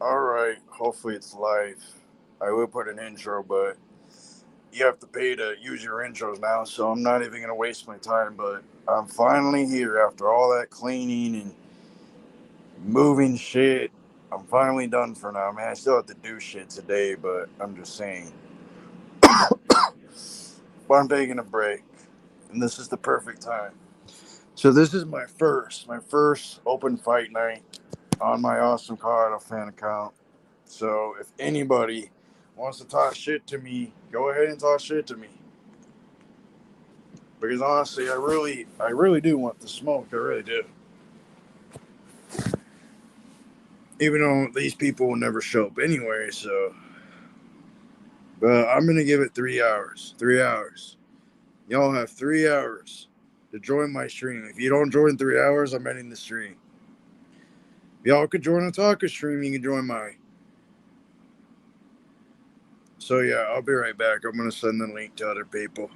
Alright, hopefully it's live. I will put an intro, but you have to pay to use your intros now, so I'm not even going to waste my time. But I'm finally here after all that cleaning and moving shit. I'm finally done for now. Man, I still have to do shit today, but I'm just saying. But I'm taking a break, and this is the perfect time. So this is my first open fight night on my Awesome Colorado fan account. So if anybody wants to talk shit to me, go ahead and talk shit to me. Because honestly, I really do want the smoke. I really do. Even though these people will never show up anyway. So, but I'm gonna give it 3 hours. 3 hours. Y'all have 3 hours to join my stream. If you don't join 3 hours, I'm ending the stream. If y'all could join a taco stream, you can join mine. So yeah, I'll be right back. I'm gonna send the link to other people.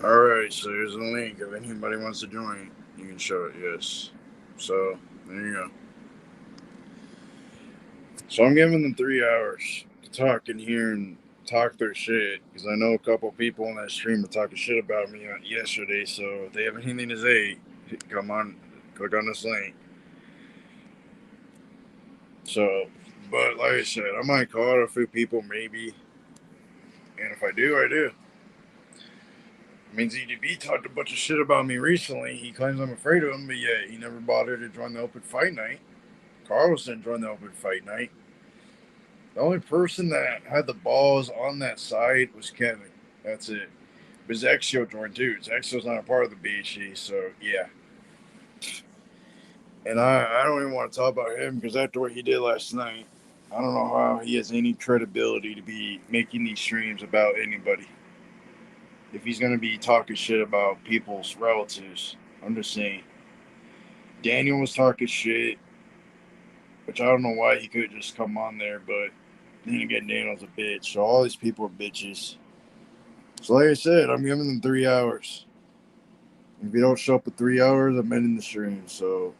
All right, so here's a link. If anybody wants to join, you can show it. Yes. So there you go. So I'm giving them 3 hours to talk in here and talk their shit because I know a couple people on that stream are talking shit about me yesterday. So if they have anything to say, come on, click on this link. So, but like I said, I might call out a few people maybe, and if I do, I do. I mean, ZDB talked a bunch of shit about me recently. He claims I'm afraid of him, but yeah, he never bothered to join the open fight night. Carlos didn't join the open fight night. The only person that had the balls on that side was Kevin. That's it. But Zexio joined too. Zexio's not a part of the BHC, so yeah. And I don't even want to talk about him because after what he did last night, I don't know how he has any credibility to be making these streams about anybody. If he's going to be talking shit about people's relatives, I'm just saying. Daniel was talking shit, which I don't know why he could just come on there, but then again, Daniel's a bitch. So all these people are bitches. So like I said, I'm giving them 3 hours. If you don't show up at 3 hours, I'm ending the stream. So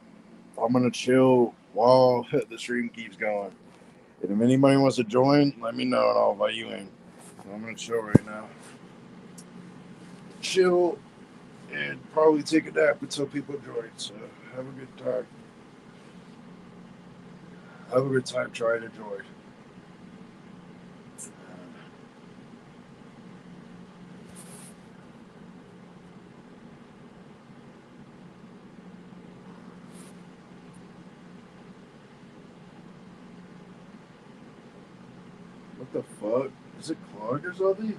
I'm gonna chill while the stream keeps going. And if anybody wants to join, let me know and I'll invite you in. So I'm gonna chill right now. Chill and probably take a nap until people join. So have a good time. Have a good time trying to join. What the fuck? Is it clogged or something?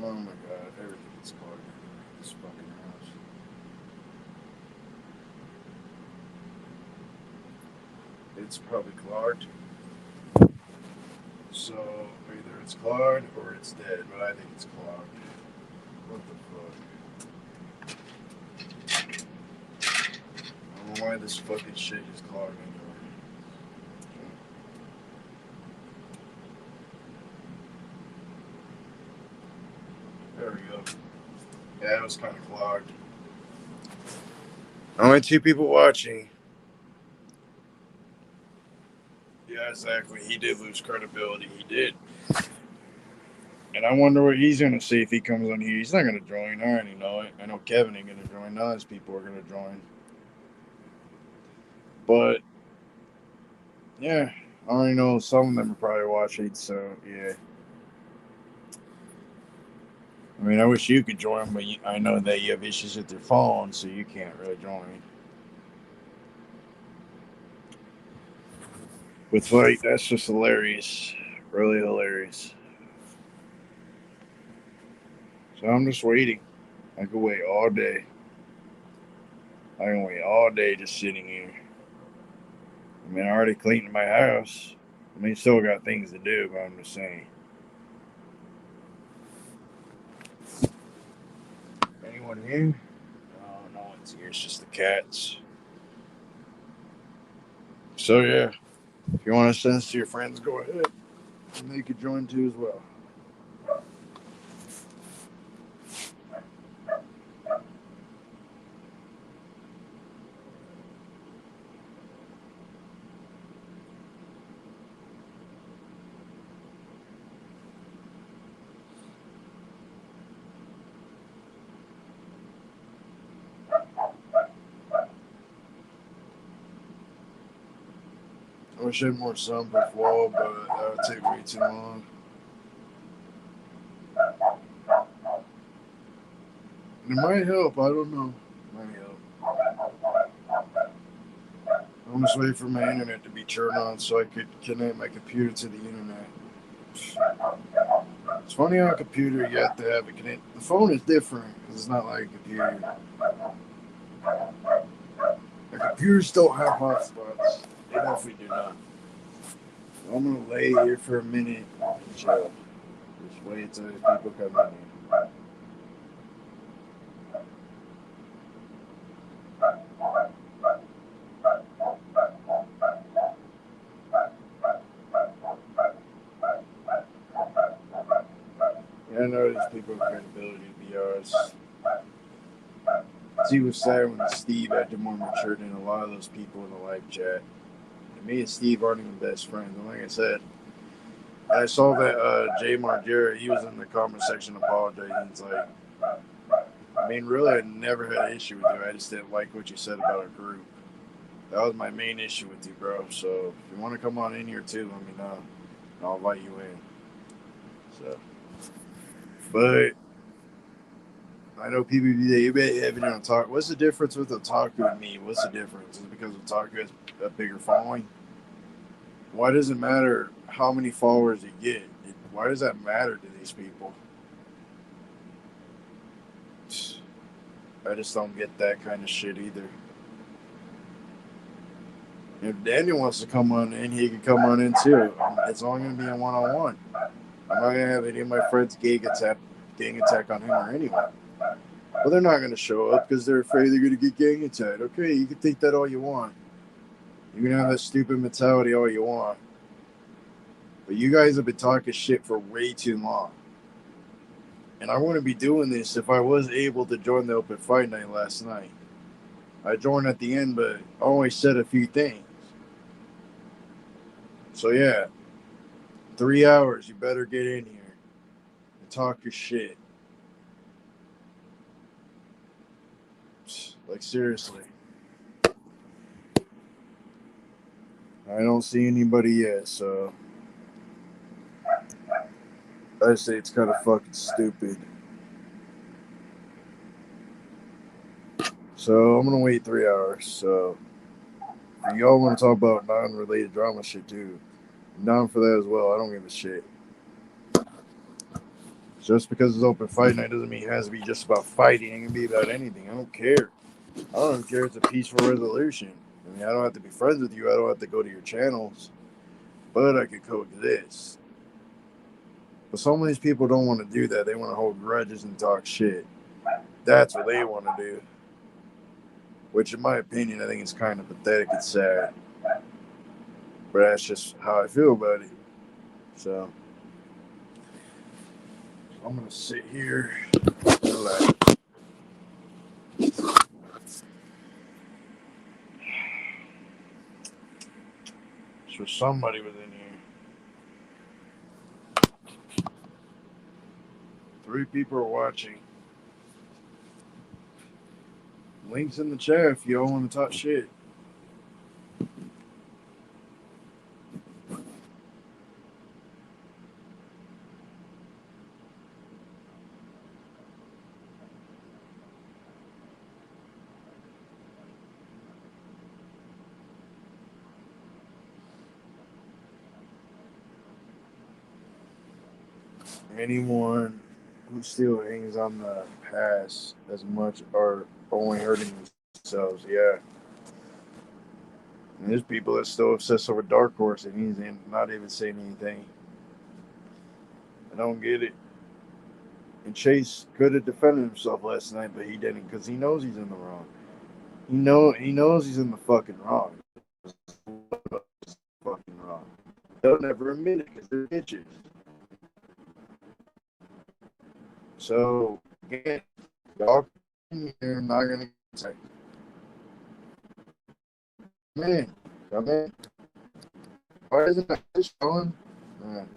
Oh my god, everything is clogged in this fucking house. It's probably clogged. So either it's clogged or it's dead, but I think it's clogged. What the fuck? I don't know why this fucking shit is clogged anyway. There we go. Yeah, it was kind of clogged. Only 2 people watching. Yeah, exactly. He did lose credibility. He did. And I wonder what he's going to see if he comes on here. He's not going to join. I already know it. I know Kevin ain't going to join. None of those people are going to join. But, yeah, I already know some of them are probably watching. So, yeah. I mean, I wish you could join, but I know that you have issues with your phone, so you can't really join. With Fight, that's just hilarious. Really hilarious. So I'm just waiting. I could wait all day. I can wait all day just sitting here. I mean, I already cleaned my house. I mean, still got things to do, but I'm just saying. Anyone here? Oh, no one's here. It's just the cats. So, yeah. If you want to send this to your friends, go ahead. And they could join too as well. I wish I had more sunproof wall, but that would take way too long. And it might help. I don't know. It might help. I'm just waiting for my internet to be turned on so I could connect my computer to the internet. It's funny on a computer you have to have it connected. The phone is different because it's not like a computer. The computers don't have hotspots. They definitely do not. So I'm gonna lay here for a minute and chill. Just wait until people come in here. Yeah, I know these people have credibility to be honest. He was sad when Steve acted more mature than a lot of those people in the live chat. And me and Steve aren't even best friends. And like I said, I saw that Jay Margera, he was in the comment section apologizing. He's like, I mean, really, I never had an issue with you. I just didn't like what you said about our group. That was my main issue with you, bro. So if you want to come on in here too, let me know. I'll invite you in. So, but I know people you may have on talk. What's the difference with Otaku and me? What's the difference? Is it because Otaku has a bigger following? Why does it matter how many followers you get? Why does that matter to these people? I just don't get that kind of shit either. If Daniel wants to come on in, he can come on in too. It's only going to be a one-on-one. I'm not going to have any of my friends gang attack on him or anyone. Well, they're not going to show up because they're afraid they're going to get gang attacked. Okay, you can think that all you want. You can have that stupid mentality all you want. But you guys have been talking shit for way too long. And I wouldn't be doing this if I was able to join the open fight night last night. I joined at the end, but I only said a few things. So yeah, 3 hours. You better get in here and talk your shit. Like seriously. I don't see anybody yet, so I say it's kind of fucking stupid. So I'm gonna wait 3 hours. So if y'all want to talk about non-related drama shit too, I'm down for that as well. I don't give a shit. Just because it's open fight night doesn't mean it has to be just about fighting. It can be about anything. I don't care. I don't care if it's a peaceful resolution. I mean, I don't have to be friends with you. I don't have to go to your channels, but I could coexist. But some of these people don't want to do that. They want to hold grudges and talk shit. That's what they want to do. Which, in my opinion, I think is kind of pathetic and sad. But that's just how I feel about it. So, I'm going to sit here and relax. So somebody was in here. 3 people are watching. Links in the chat if y'all want to talk shit. Anyone who still hangs on the past as much are only hurting themselves. Yeah. And there's people that still obsess over Dark Horse and he's not even saying anything. I don't get it. And Chase could have defended himself last night, but he didn't because he knows he's in the wrong. He knows he's in the fucking wrong. Fucking wrong. They'll never admit it because they're bitches. So again, y'all in here not gonna say, man, come in. Why isn't that showing? Man.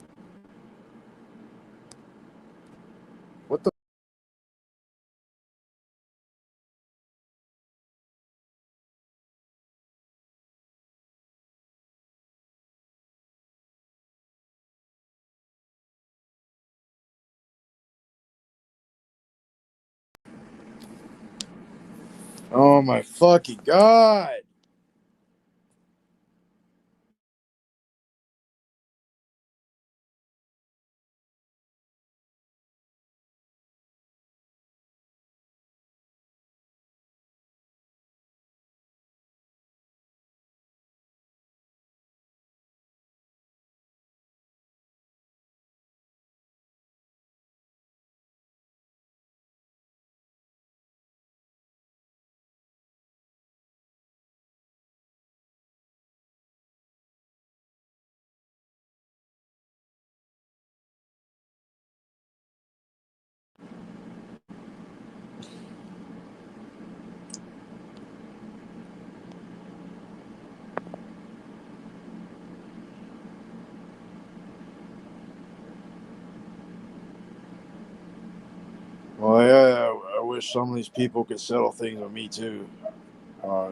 What the? Oh my fucking god! Well, yeah, I wish some of these people could settle things with me too. Uh,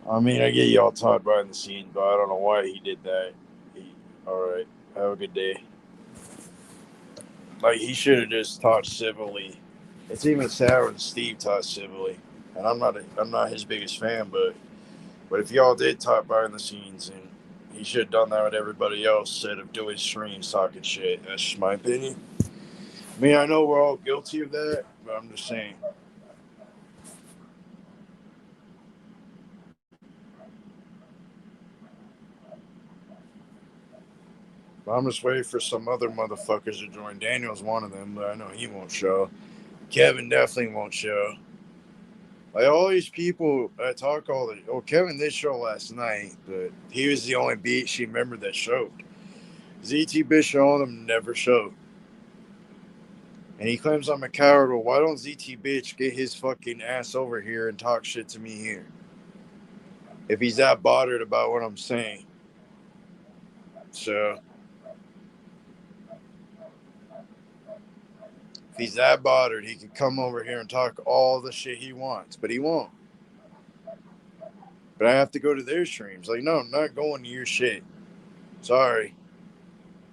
I mean, I get y'all talk behind the scenes, but I don't know why he did that. All right, have a good day. Like he should have just talked civilly. It's even sadder when Steve talks civilly, and I'm not his biggest fan, but if y'all did talk behind the scenes, and he should have done that with everybody else instead of doing streams talking shit. That's just my opinion. I mean, I know we're all guilty of that, but I'm just saying. I'm just waiting for some other motherfuckers to join. Daniel's one of them, but I know he won't show. Kevin definitely won't show. Like all these people I talk all the Kevin did show last night, but he was the only BHC member that showed. ZT Bitch and all of them never showed. And he claims I'm a coward. Well, why don't ZT Bitch get his fucking ass over here and talk shit to me here? If he's that bothered about what I'm saying. So if he's that bothered, he could come over here and talk all the shit he wants, but he won't. But I have to go to their streams. Like, no, I'm not going to your shit. Sorry.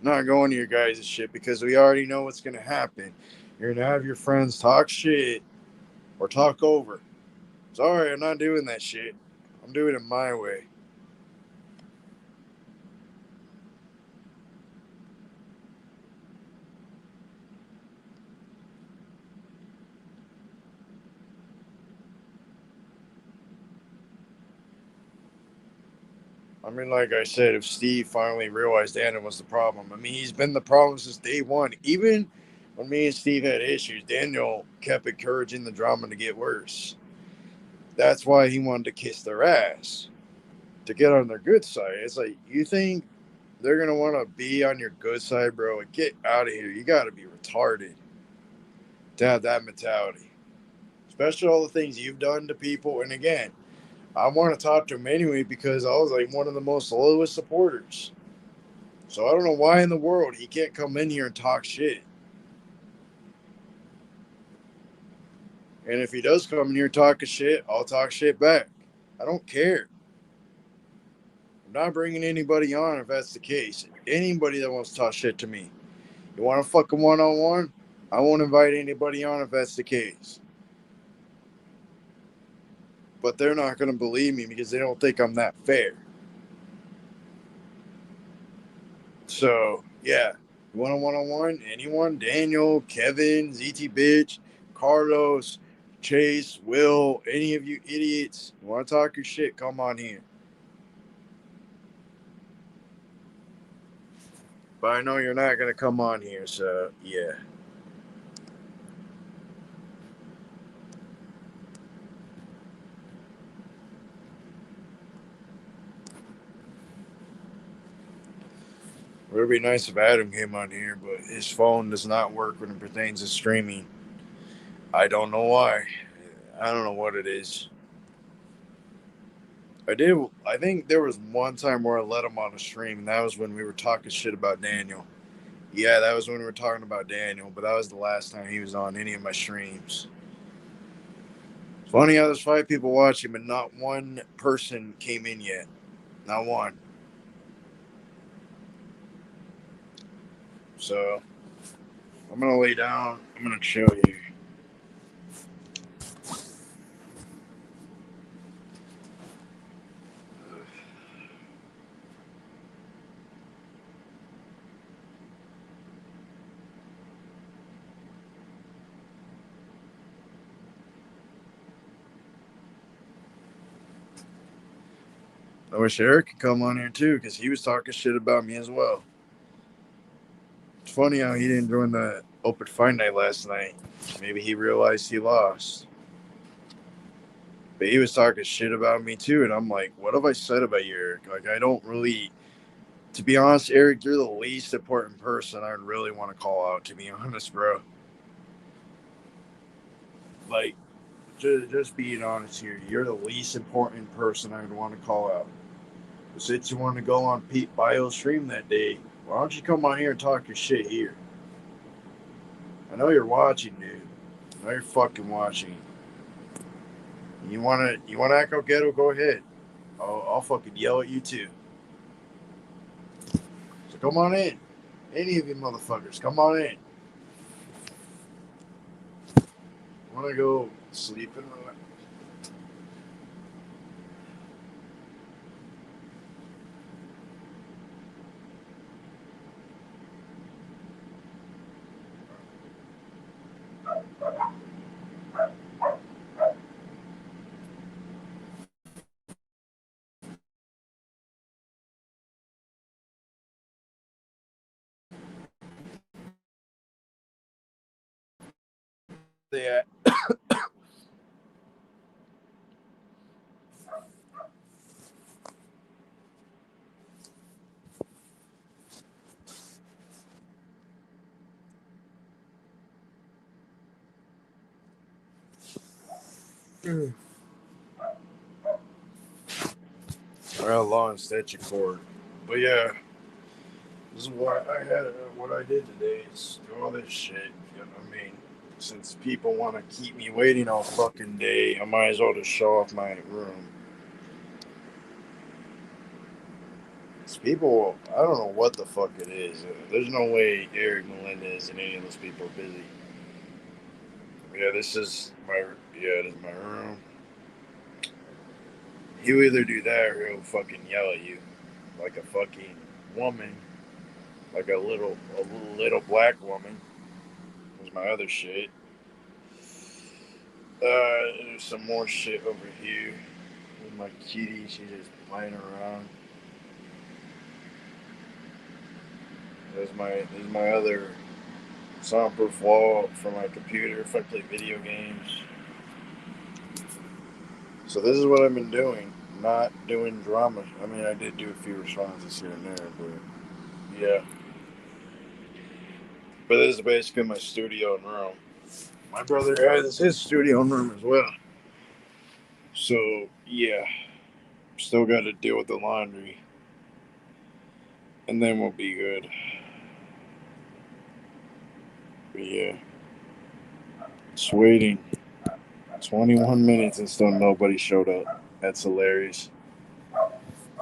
I'm not going to your guys' shit because we already know what's going to happen. You're going to have your friends talk shit or talk over. Sorry, I'm not doing that shit. I'm doing it my way. I mean, like I said, if Steve finally realized Daniel was the problem, I mean, he's been the problem since day one. Even when me and Steve had issues, Daniel kept encouraging the drama to get worse. That's why he wanted to kiss their ass, to get on their good side. It's like, you think they're going to want to be on your good side, bro? Get out of here. You got to be retarded to have that mentality, especially all the things you've done to people. And again, I want to talk to him anyway because I was like one of the most lowest supporters. So I don't know why in the world he can't come in here and talk shit. And if he does come in here talking shit, I'll talk shit back. I don't care. I'm not bringing anybody on if that's the case. Anybody that wants to talk shit to me. You want a fucking one-on-one? I won't invite anybody on if that's the case. But they're not going to believe me because they don't think I'm that fair. So, yeah. You want a one-on-one? Anyone? Daniel, Kevin, ZT Bitch, Carlos, Chase, Will, any of you idiots, you want to talk your shit, come on here. But I know you're not going to come on here, so yeah. It would be nice if Adam came on here, but his phone does not work when it pertains to streaming. I don't know why. I don't know what it is. I think there was one time where I let him on a stream, and that was when we were talking shit about Daniel. Yeah, that was when we were talking about Daniel, but that was the last time he was on any of my streams. It's funny how there's 5 people watching, but not one person came in yet. Not one. So I'm gonna lay down. I'm gonna chill here. I wish Eric could come on here too, because he was talking shit about me as well. It's funny how he didn't join the open fight night last night. Maybe he realized he lost. But he was talking shit about me too, and I'm like, what have I said about you, Eric? Like, I don't really, to be honest, Eric, you're the least important person I'd really want to call out, to be honest, bro. Like, just being honest here, you're the least important person I'd want to call out. But since you want to go on Pete Bio's stream that day, why don't you come on here and talk your shit here? I know you're watching, dude. I know you're fucking watching. You wanna act out ghetto? Go ahead. I'll fucking yell at you too. So come on in. Any of you motherfuckers, come on in. I wanna go sleep and relax. They at? Well, long extension cord. But yeah, this is what I had. What I did today is do all this shit. You know what I mean? Since people want to keep me waiting all fucking day, I might as well just show off my room. These people, I don't know what the fuck it is. There's no way Eric Melendez and any of those people are busy. Yeah, this is my this is my room. He'll either do that or he'll fucking yell at you like a fucking woman, like a little black woman. Was my other shit. There's some more shit over here with my kitty. She's just playing around. There's my other soundproof wall for my computer if I play video games. So this is what I've been doing. Not doing drama. I mean, I did do a few responses here and there, but yeah. But this is basically my studio and room. My brother has his studio and room as well. So yeah, still got to deal with the laundry, and then we'll be good. But yeah, it's waiting 21 minutes and still nobody showed up. That's hilarious.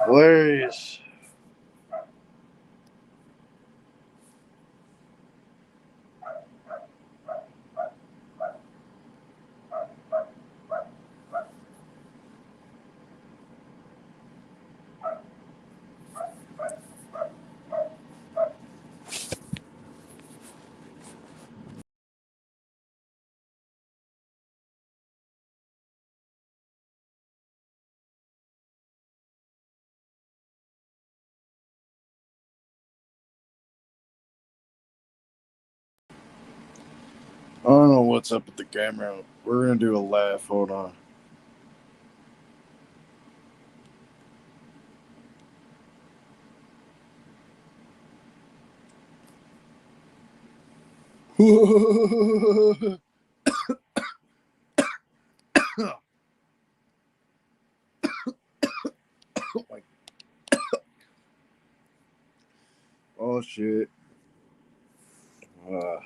Hilarious. I don't know what's up with the camera. We're gonna do a laugh. Hold on. Oh my! Oh shit! Uh,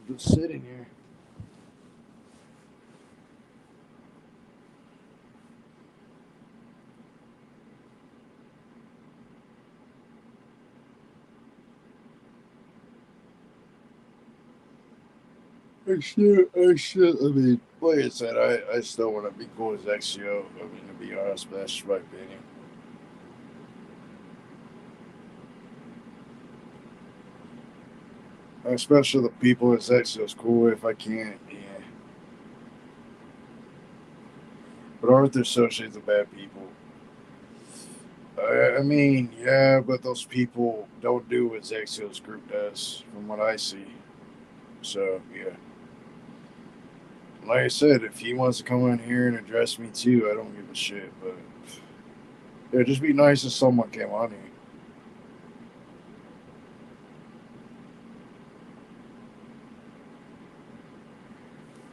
just sitting here. I mean, like I said, I still want to be cool as XCO. I mean, to be honest, but that's just my opinion. Especially the people as XCO's cool if I can't, yeah. But aren't the associates of bad people? I mean, yeah, but those people don't do what XCO's group does, from what I see. So, yeah. Like I said, if he wants to come in here and address me too, I don't give a shit. But it'd just be nice if someone came on here.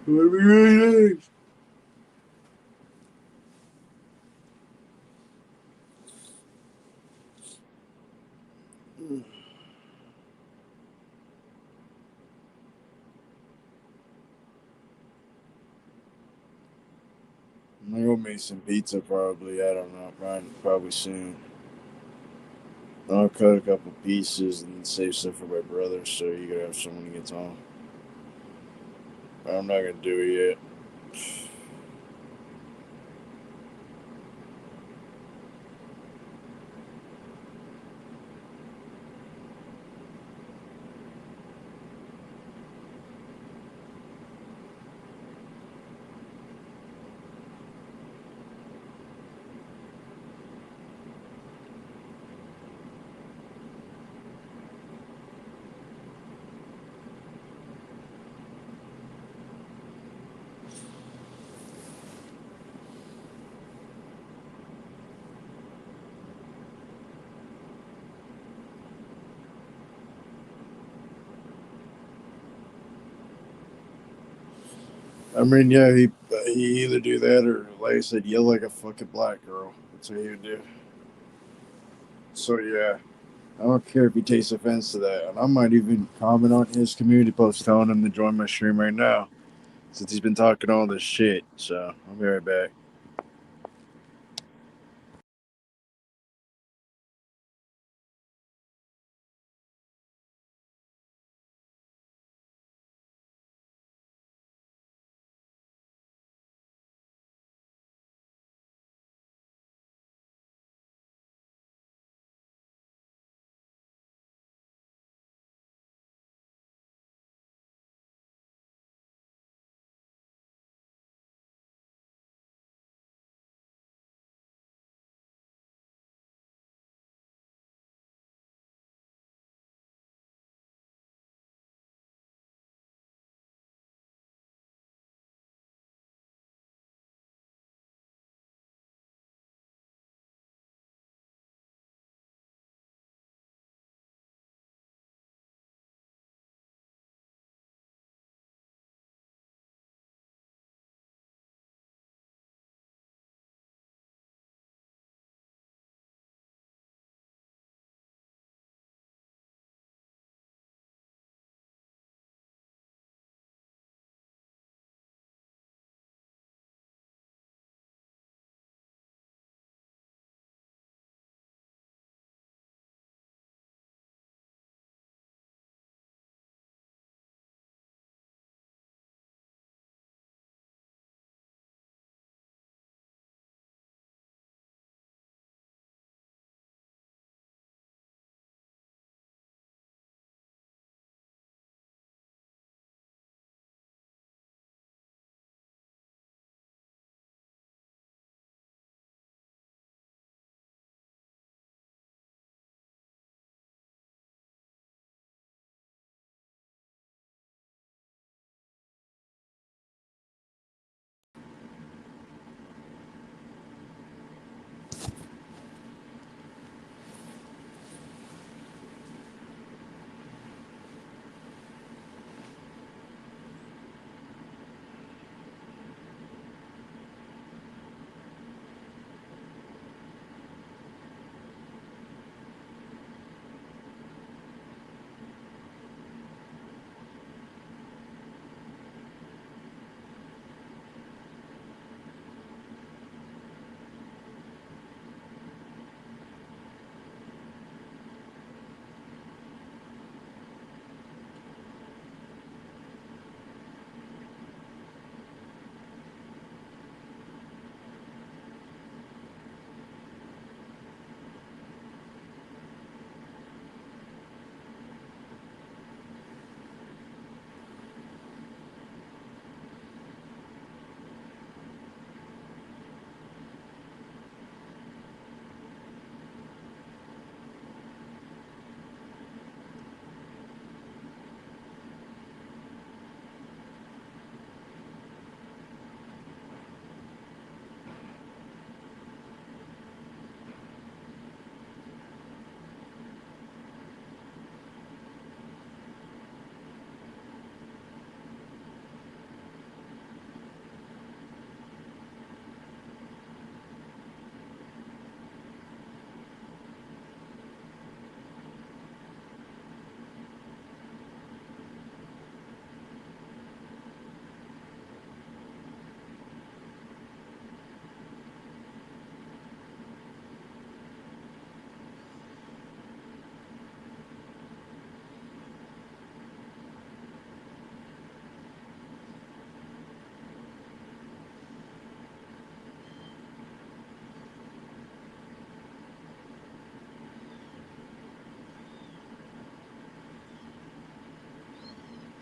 It would be really nice. I'm gonna make some pizza probably. I don't know. Probably soon. I'll cut a couple pieces and save some for my brother so you can have some when he gets home. I'm not gonna do it yet. I mean, yeah, he either do that or, like I said, yell like a fucking black girl. That's what he would do. So yeah, I don't care if he takes offense to that, and I might even comment on his community post telling him to join my stream right now, since he's been talking all this shit. So I'll be right back.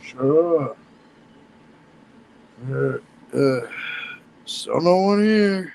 Sure. Uh, uh, so no one here.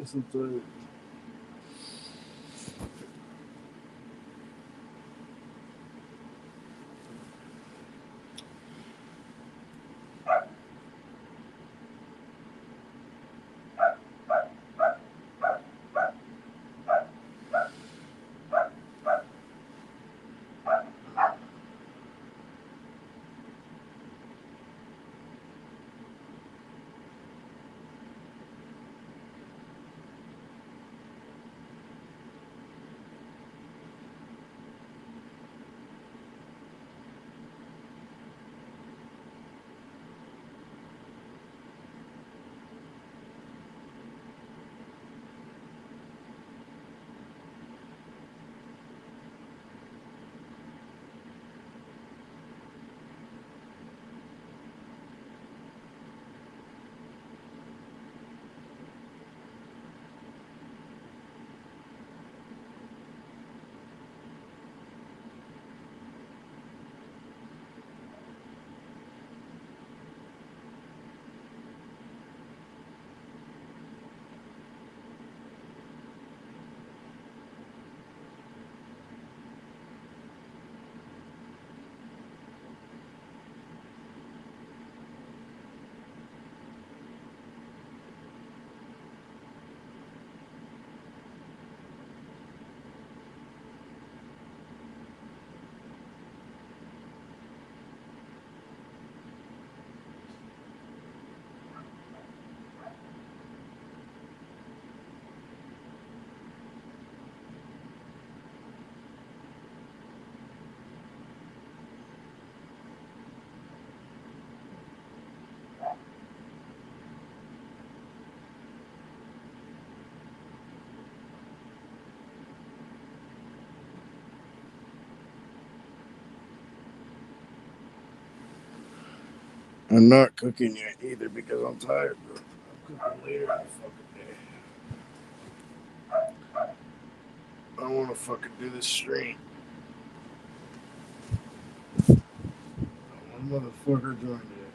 sometimes. I'm not cooking yet either because I'm tired, bro. I'm cooking later in the fucking day. I want to fucking do this stream. One motherfucker joined it.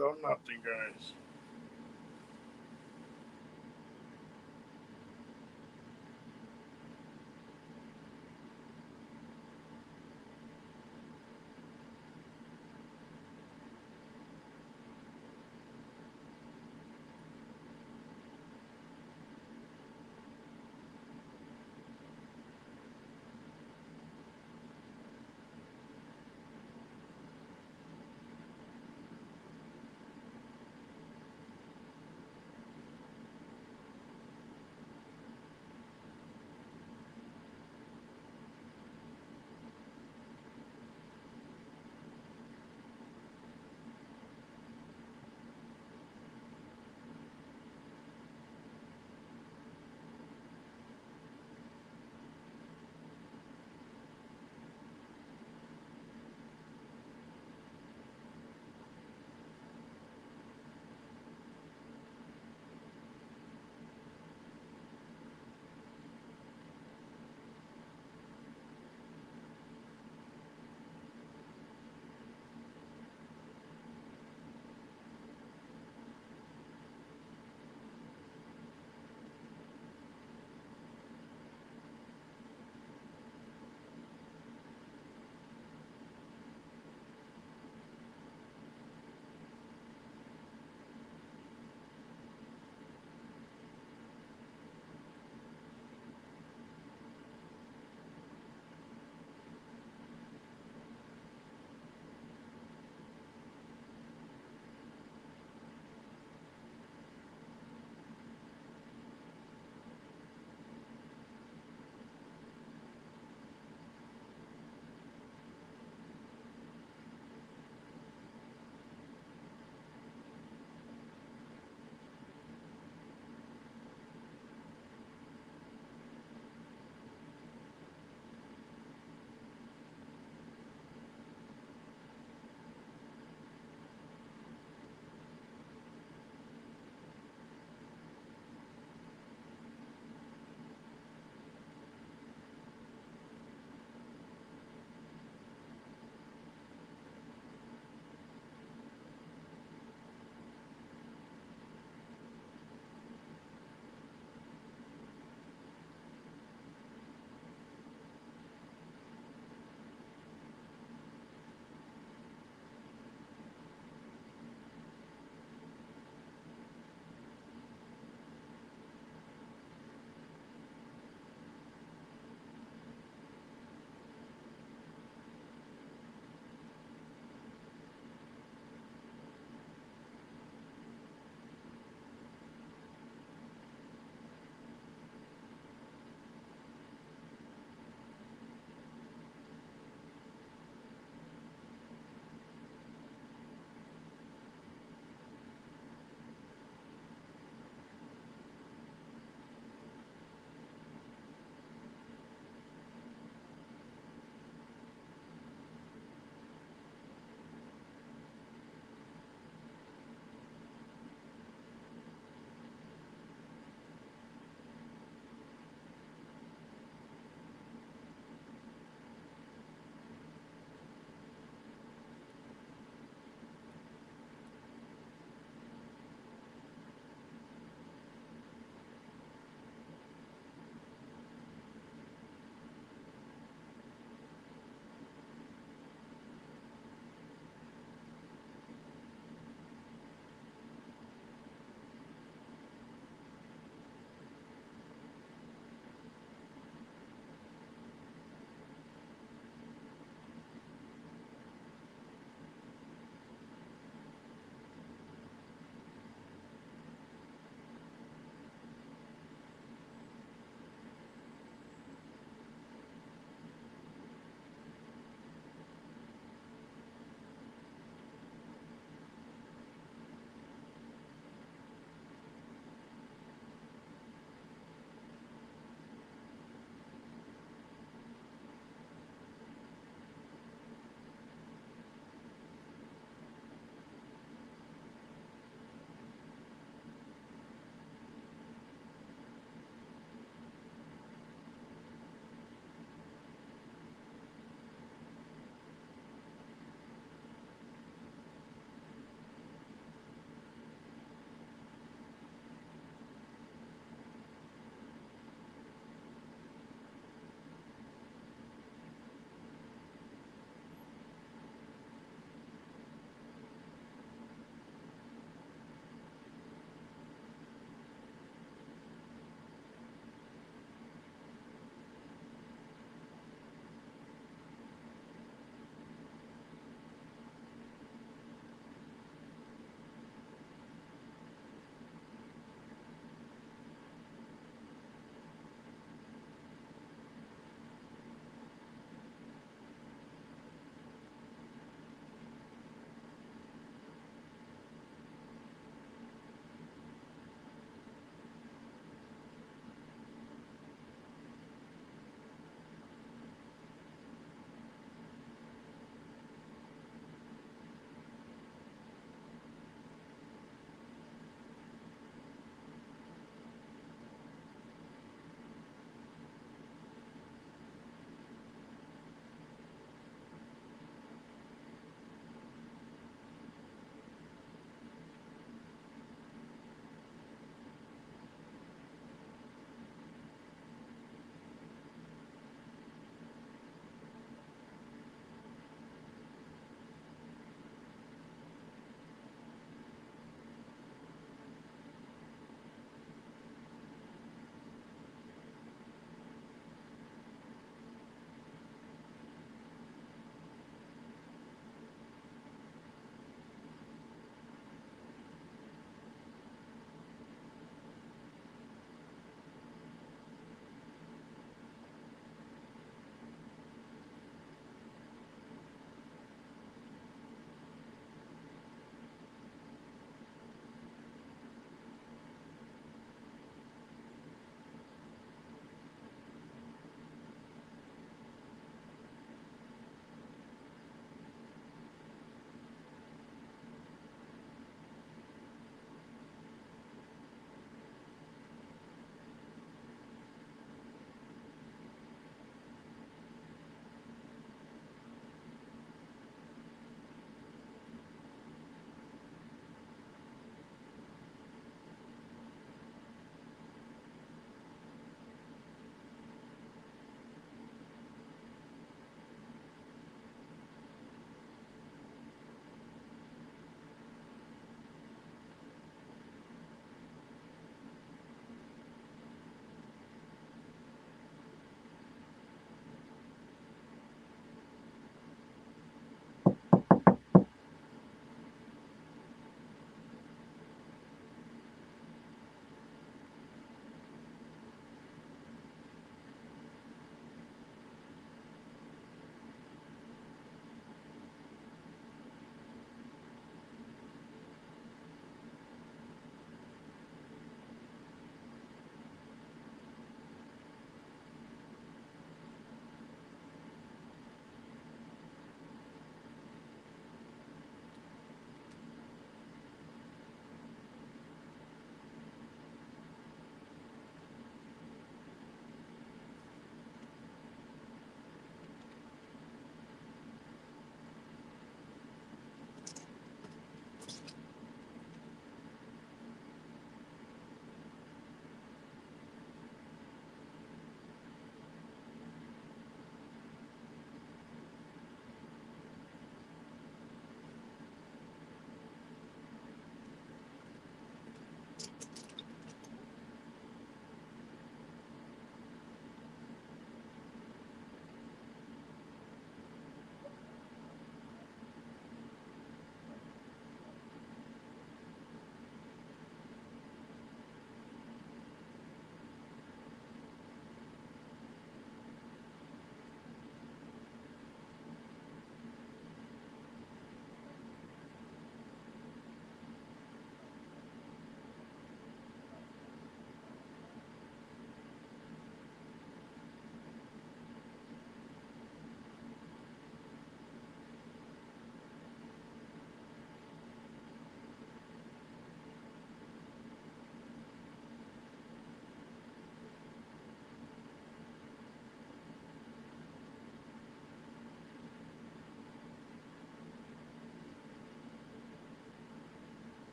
done nothing, guys.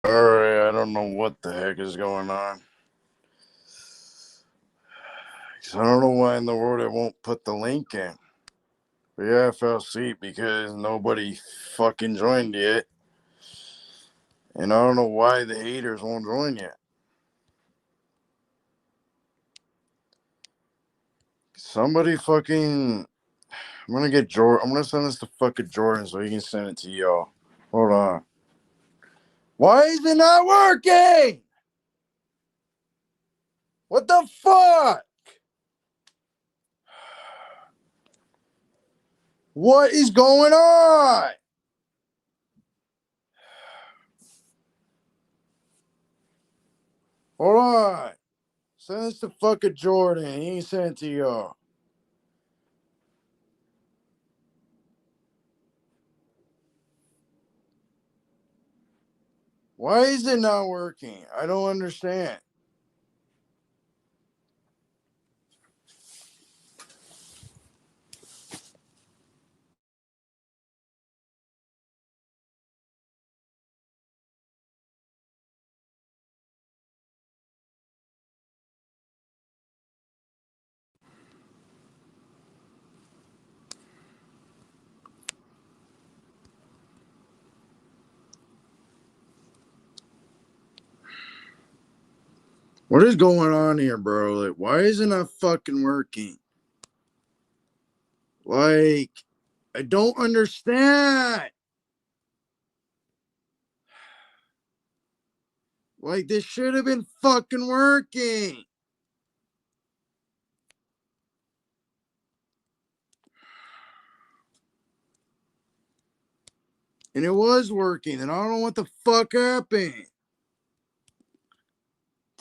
Alright, I don't know what the heck is going on. I don't know why in the world it won't put the link in. But yeah, I fell asleep because nobody fucking joined yet. And I don't know why the haters won't join yet. Somebody fucking... I'm gonna get Jordan. I'm gonna send this to fucking Jordan so he can send it to y'all. Hold on. Why is it not working? What the fuck? What is going on? Hold on. Send this to fucking Jordan. He can send it to y'all. Why is it not working? I don't understand. What is going on here, bro? Like, why isn't it fucking working? Like, I don't understand. Like, this should have been fucking working. And it was working, and I don't know what the fuck happened.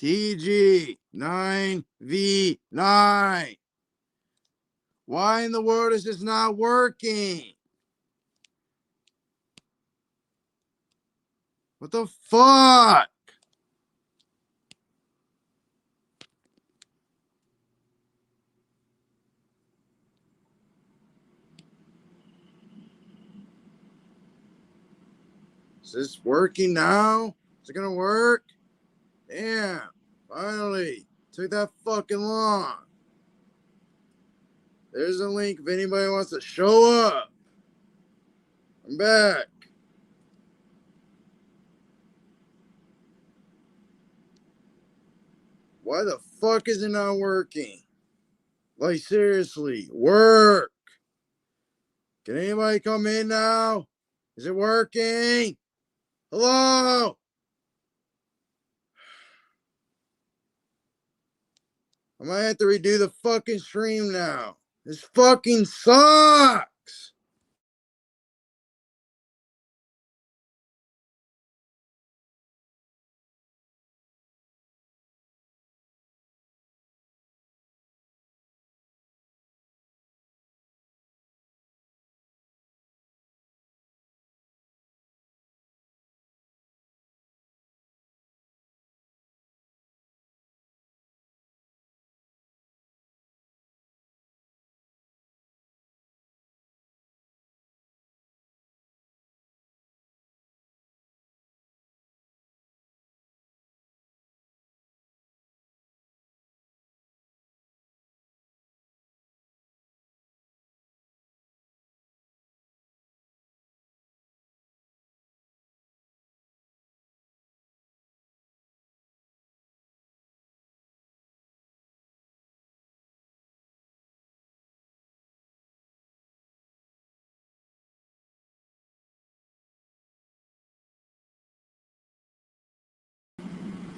TG9V9. Why in the world is this not working? What the fuck? Is this working now? Is it gonna work? Damn, finally. Took that fucking long. There's a link if anybody wants to show up. I'm back. Why the fuck is it not working? Like, seriously, work. Can anybody come in now? Is it working? Hello? I might have to redo the fucking stream now. This fucking sucks.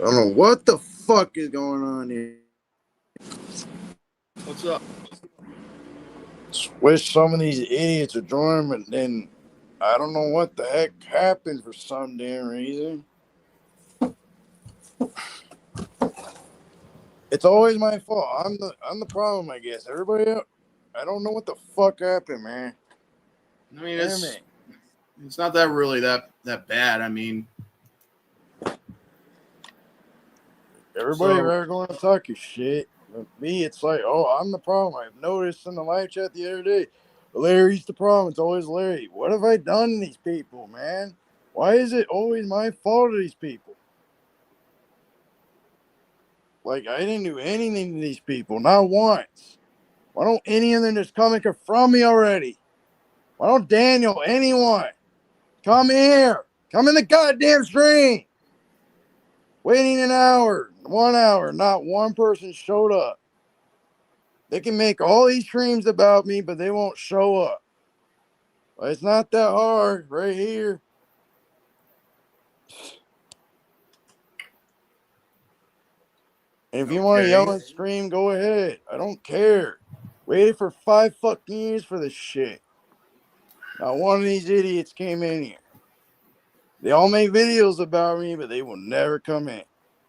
I don't know what the fuck is going on here. What's up? Wish some of these idiots would join, but then I don't know what the heck happened for some damn reason. It's always my fault. I'm the problem, I guess. Everybody else, I don't know what the fuck happened, man. I mean, it's not that really that bad. I mean, Everybody rather going to talk your shit. With me, it's like, oh, I'm the problem. I've noticed in the live chat the other day, Larry's the problem. It's always Larry. What have I done to these people, man? Why is it always my fault of these people? Like, I didn't do anything to these people, not once. Why don't any of them just come and confront me already? Why don't Daniel, anyone, come here? Come in the goddamn stream. Waiting an hour, 1 hour, not one person showed up. They can make all these streams about me, but they won't show up. Well, it's not that hard, right here. And if you want to yell and scream, go ahead. I don't care. Waited for 5 fucking years for this shit. Not one of these idiots came in here. They all make videos about me, but they will never come in.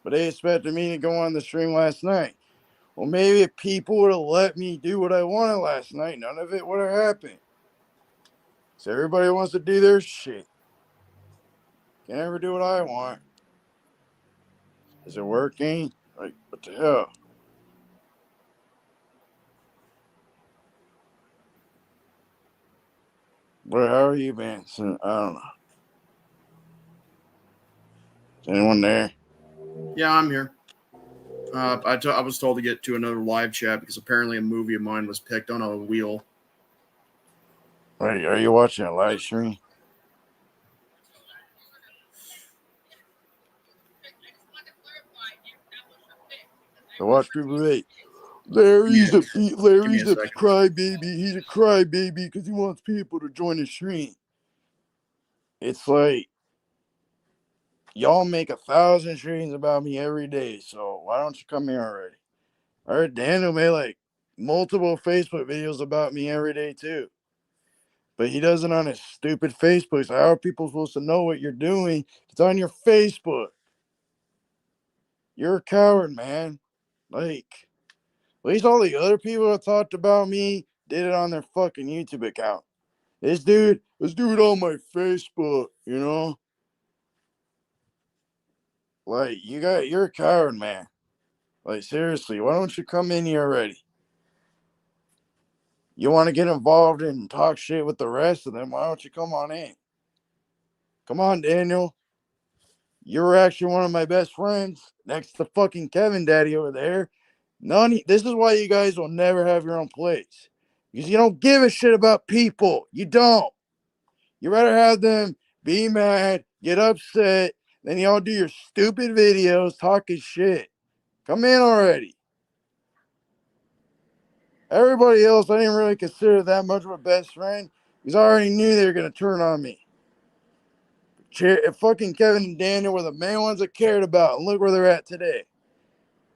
But they expected me to go on the stream last night. Well, maybe if people would have let me do what I wanted last night, none of it would have happened. So everybody wants to do their shit. Can't ever do what I want. Is it working? Like, what the hell? Where, how are you been? I don't know. Is anyone there? Yeah, I'm here. I was told to get to another live chat because apparently a movie of mine was picked on a wheel. Wait, are you watching a live stream? So watch people wait. Larry's a crybaby. He's a crybaby because he wants people to join the stream. It's like, y'all make 1,000 streams about me every day, so why don't you come here already? I heard Daniel made like multiple Facebook videos about me every day too. But he does it on his stupid Facebook. So how are people supposed to know what you're doing? It's on your Facebook. You're a coward, man. Like, at least all the other people that talked about me did it on their fucking YouTube account. Let's do it on my Facebook, you know? Like, you're a coward, man. Like, seriously, why don't you come in here already? You want to get involved and talk shit with the rest of them? Why don't you come on in? Come on, Daniel. You're actually one of my best friends next to fucking Kevin Daddy over there. This is why you guys will never have your own place. Because you don't give a shit about people. You don't. You rather have them be mad, get upset, then y'all do your stupid videos talking shit. Come in already. Everybody else, I didn't really consider that much of a best friend because I already knew they were going to turn on me. Fucking Kevin and Daniel were the main ones I cared about, and look where they're at today.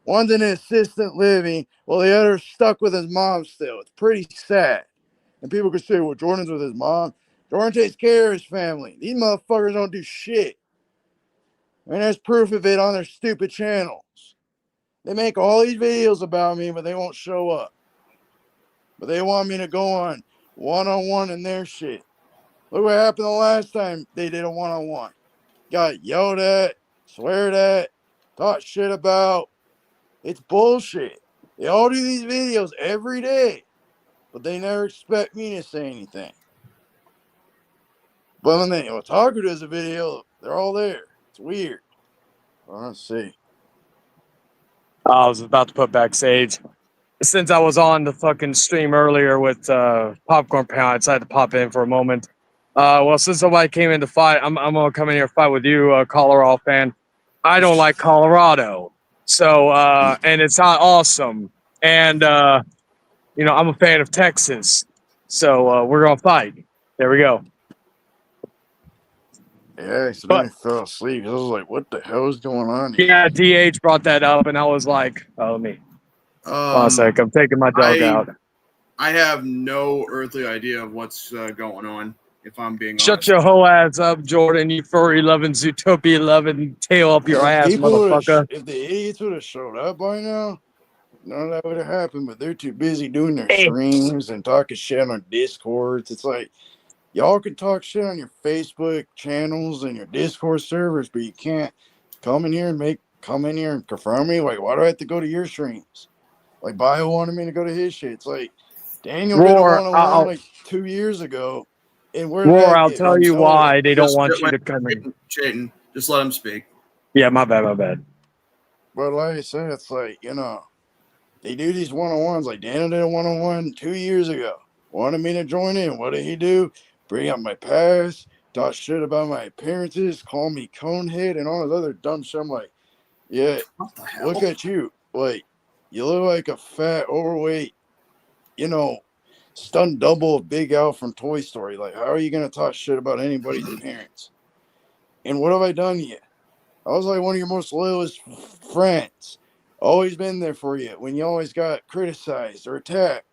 One's in assistant living, while the other's stuck with his mom still. It's pretty sad. And people could say, well, Jordan's with his mom. Jordan takes care of his family. These motherfuckers don't do shit. And there's proof of it on their stupid channels. They make all these videos about me, but they won't show up. But they want me to go on one-on-one in their shit. Look what happened the last time they did a one-on-one. Got yelled at, sweared at, talked shit about. It's bullshit. They all do these videos every day, but they never expect me to say anything. But when Otaku does a video, they're all there. It's weird. Well, let's see. I was about to put backstage. Since I was on the fucking stream earlier with Popcorn Pound, I decided to pop in for a moment. Well, since somebody came in to fight, I'm gonna come in here and fight with you, Colorado fan. I don't like Colorado, so and it's not awesome. And you know, I'm a fan of Texas, so we're gonna fight. There we go. Yeah, I accidentally fell asleep. I was like, what the hell is going on here? Yeah, DH brought that up, and I was like, oh, let me. One sec, I'm taking my dog out. I have no earthly idea of what's going on, if I'm being Shut honest. your whole ass up, Jordan, you furry loving, Zootopia loving, tail up your ass, motherfucker. If the idiots would have showed up by now, none of that would have happened, but they're too busy doing their streams and talking shit on Discords. It's like, y'all can talk shit on your Facebook channels and your Discord servers, but you can't come in here and confirm me. Like, why do I have to go to your streams? Like, Bio wanted me to go to his shit. It's like, Daniel did a one-on-one like 2 years ago, And where did Roar, that I'll get? tell From you Tony? why they don't Just want you wait, to come in. Chayton, just let him speak. Yeah, my bad, my bad. But like I said, it's like, they do these one-on-ones. Like Daniel did a one-on-one 2 years ago. Wanted me to join in. What did he do? Bring up my past, talk shit about my appearances, call me conehead, and all this other dumb shit. I'm like, yeah, What the hell? look at you. Like, you look like a fat, overweight, stunt double of Big Al from Toy Story. Like, how are you gonna talk shit about anybody's appearance? And what have I done yet? I was like one of your most loyalist friends. Always been there for you when you always got criticized or attacked.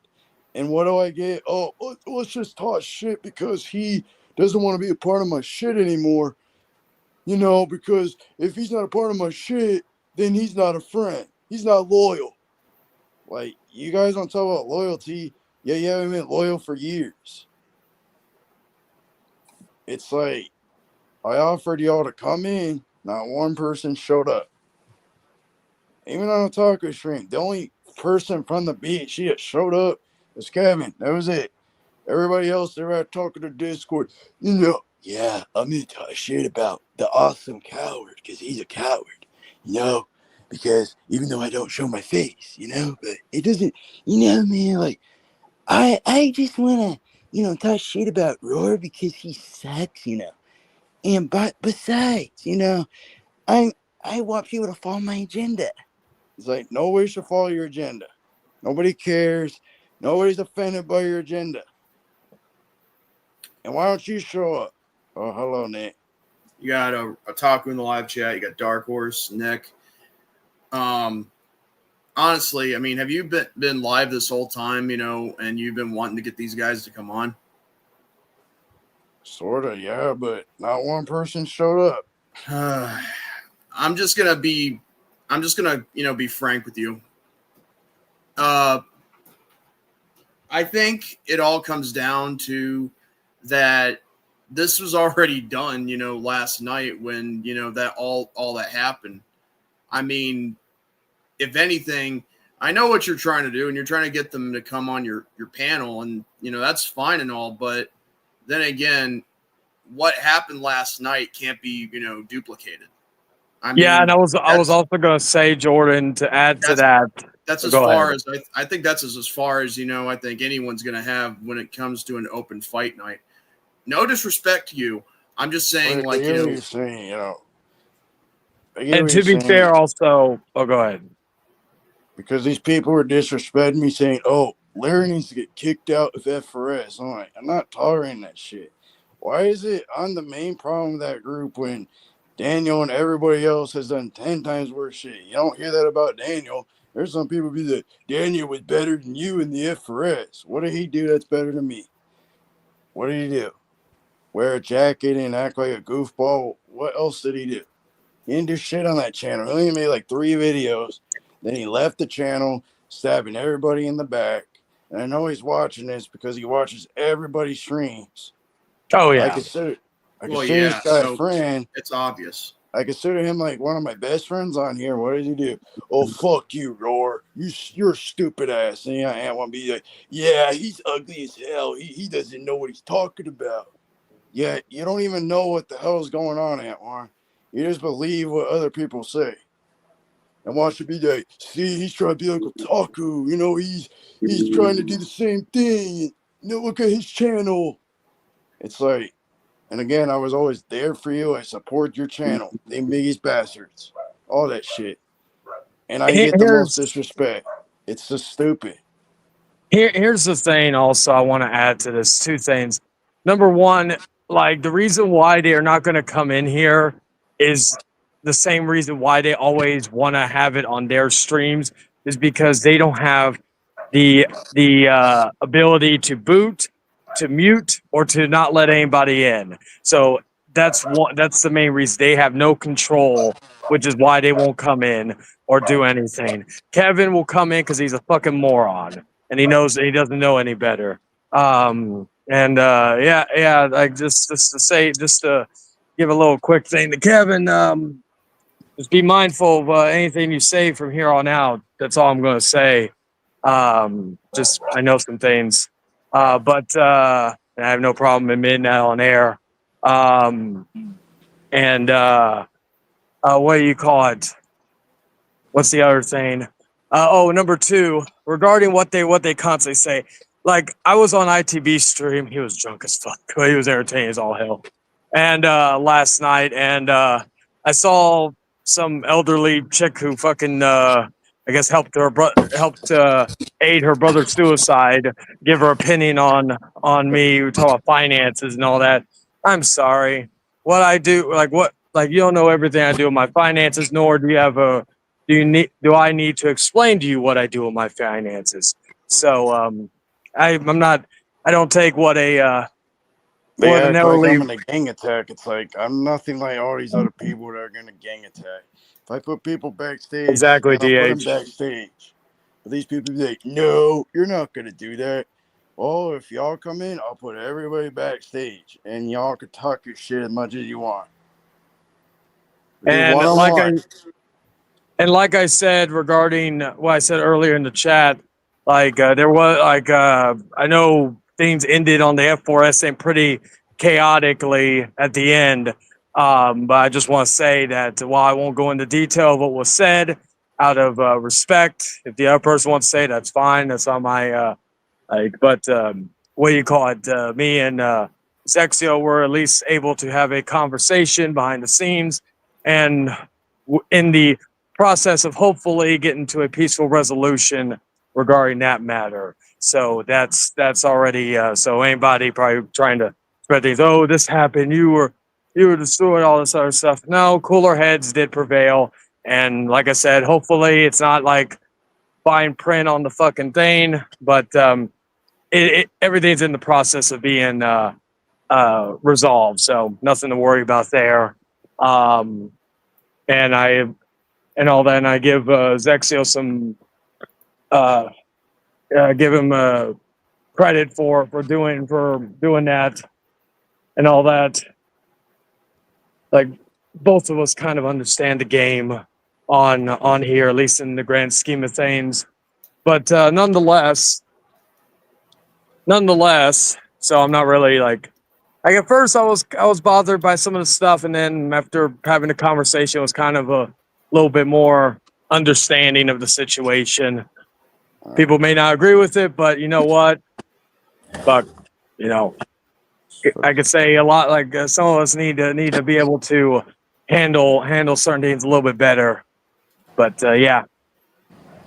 And what do I get? Oh, let's just talk shit because he doesn't want to be a part of my shit anymore. Because if he's not a part of my shit, then he's not a friend. He's not loyal. Like, you guys don't talk about loyalty. Yeah, you haven't been loyal for years. It's like, I offered y'all to come in. Not one person showed up. Even on a taco stream, the only person from the beach that showed up was Kevin. That was it. Everybody else, they're out talking to Discord. Yeah, I'm going to talk shit about the awesome coward because he's a coward, because even though I don't show my face, but it doesn't, man, like, I just want to, talk shit about Roar because he sucks, And besides, I want people to follow my agenda. It's like, nobody should follow your agenda. Nobody cares. Nobody's offended by your agenda. And why don't you show up? Oh, hello, Nick. You got a Taco in the live chat. You got Dark Horse, Nick. Honestly, I mean, have you been live this whole time, and you've been wanting to get these guys to come on? Sort of, yeah, but not one person showed up. I'm just gonna be frank with you. I think it all comes down to that this was already done, last night when, that all that happened. I mean, if anything, I know what you're trying to do, and you're trying to get them to come on your panel, and, that's fine and all, but then again, what happened last night can't be, duplicated. I mean, Yeah, and I was also going to say, Jordan, to add to that. That's as Go far ahead. as I think that's as far as, I think anyone's going to have when it comes to an open fight night. No disrespect to you. I'm just saying, I get what you're saying, And to be fair, also, go ahead. Because these people were disrespecting me, saying, "Oh, Larry needs to get kicked out of FRS." I'm like, I'm not tolerating that shit. Why is it I'm the main problem with that group when Daniel and everybody else has done 10 times worse shit? You don't hear that about Daniel. There's some people be like, Daniel was better than you in the FRS. What did he do that's better than me? What did he do? Wear a jacket and act like a goofball? What else did he do? He didn't do shit on that channel. He only made like 3 videos. Then he left the channel, stabbing everybody in the back. And I know he's watching this because he watches everybody's streams. Oh, yeah. I consider this guy a friend. It's obvious. I consider him like one of my best friends on here. What did he do? Oh, fuck you, Roar. You're a stupid ass. And I want to be like, yeah, he's ugly as hell. He doesn't know what he's talking about. Yeah, you don't even know what the hell is going on, Antwan. You just believe what other people say. And watch it be like, see, he's trying to be like Otaku. He's trying to do the same thing. Look at his channel. It's like, and again, I was always there for you. I support your channel. They biggest bastards. All that shit. And I get the most disrespect. It's just stupid. Here's the thing also I want to add to this. 2 things. Number one, like the reason why they are not going to come in here is the same reason why they always want to have it on their streams is because they don't have the ability to boot, to mute, or to not let anybody in. So that's the main reason. They have no control, which is why they won't come in or do anything. Kevin will come in because he's a fucking moron and he knows he doesn't know any better. Like just to give a little quick thing to Kevin. Just be mindful of anything you say from here on out. That's all I'm going to say. I know some things, but and I have no problem admitting that on air. And what do you call it? What's the other thing? Number two, regarding what they constantly say. Like I was on ITV stream, he was drunk as fuck. He was entertaining as all hell. And last night, and I saw some elderly chick who fucking I guess helped aid her brother's suicide, give her opinion on me, we talk about finances and all that. I'm sorry. What I do, like you don't know everything I do with my finances, nor do you have a do I need to explain to you what I do with my finances? So I'm not, I don't take what an They act like elderly. I'm in a gang attack. It's like I'm nothing like all these other people that are gonna gang attack. If I put people backstage, Exactly, then I'll put them DH. backstage. But these people be like, no, you're not gonna do that. Well, if y'all come in, I'll put everybody backstage, and y'all can talk your shit as much as you want. And like I said regarding what I said earlier in the chat, there was I know things ended on the F4S and pretty chaotically at the end. But I just want to say that while I won't go into detail of what was said, out of respect, if the other person wants to say, that's fine. That's on my But what do you call it? Me and Zexio were at least able to have a conversation behind the scenes, and in the process of hopefully getting to a peaceful resolution regarding that matter. So that's already so anybody probably trying to spread things. Oh, this happened. You were destroying all this other stuff. No, cooler heads did prevail, and like I said, hopefully it's not like fine print on the fucking thing, but everything's in the process of being resolved, so nothing to worry about there. And all that, and I give Zexio some give him credit for doing that and all that. Like both of us kind of understand the game on here, at least in the grand scheme of things. But nonetheless, so I'm not really like at first I was bothered by some of the stuff, and then after having a conversation, it was kind of a little bit more understanding of the situation. People may not agree with it, but you know what? Fuck, you know, I could say a lot. Like some of us need to be able to handle certain things a little bit better. But yeah,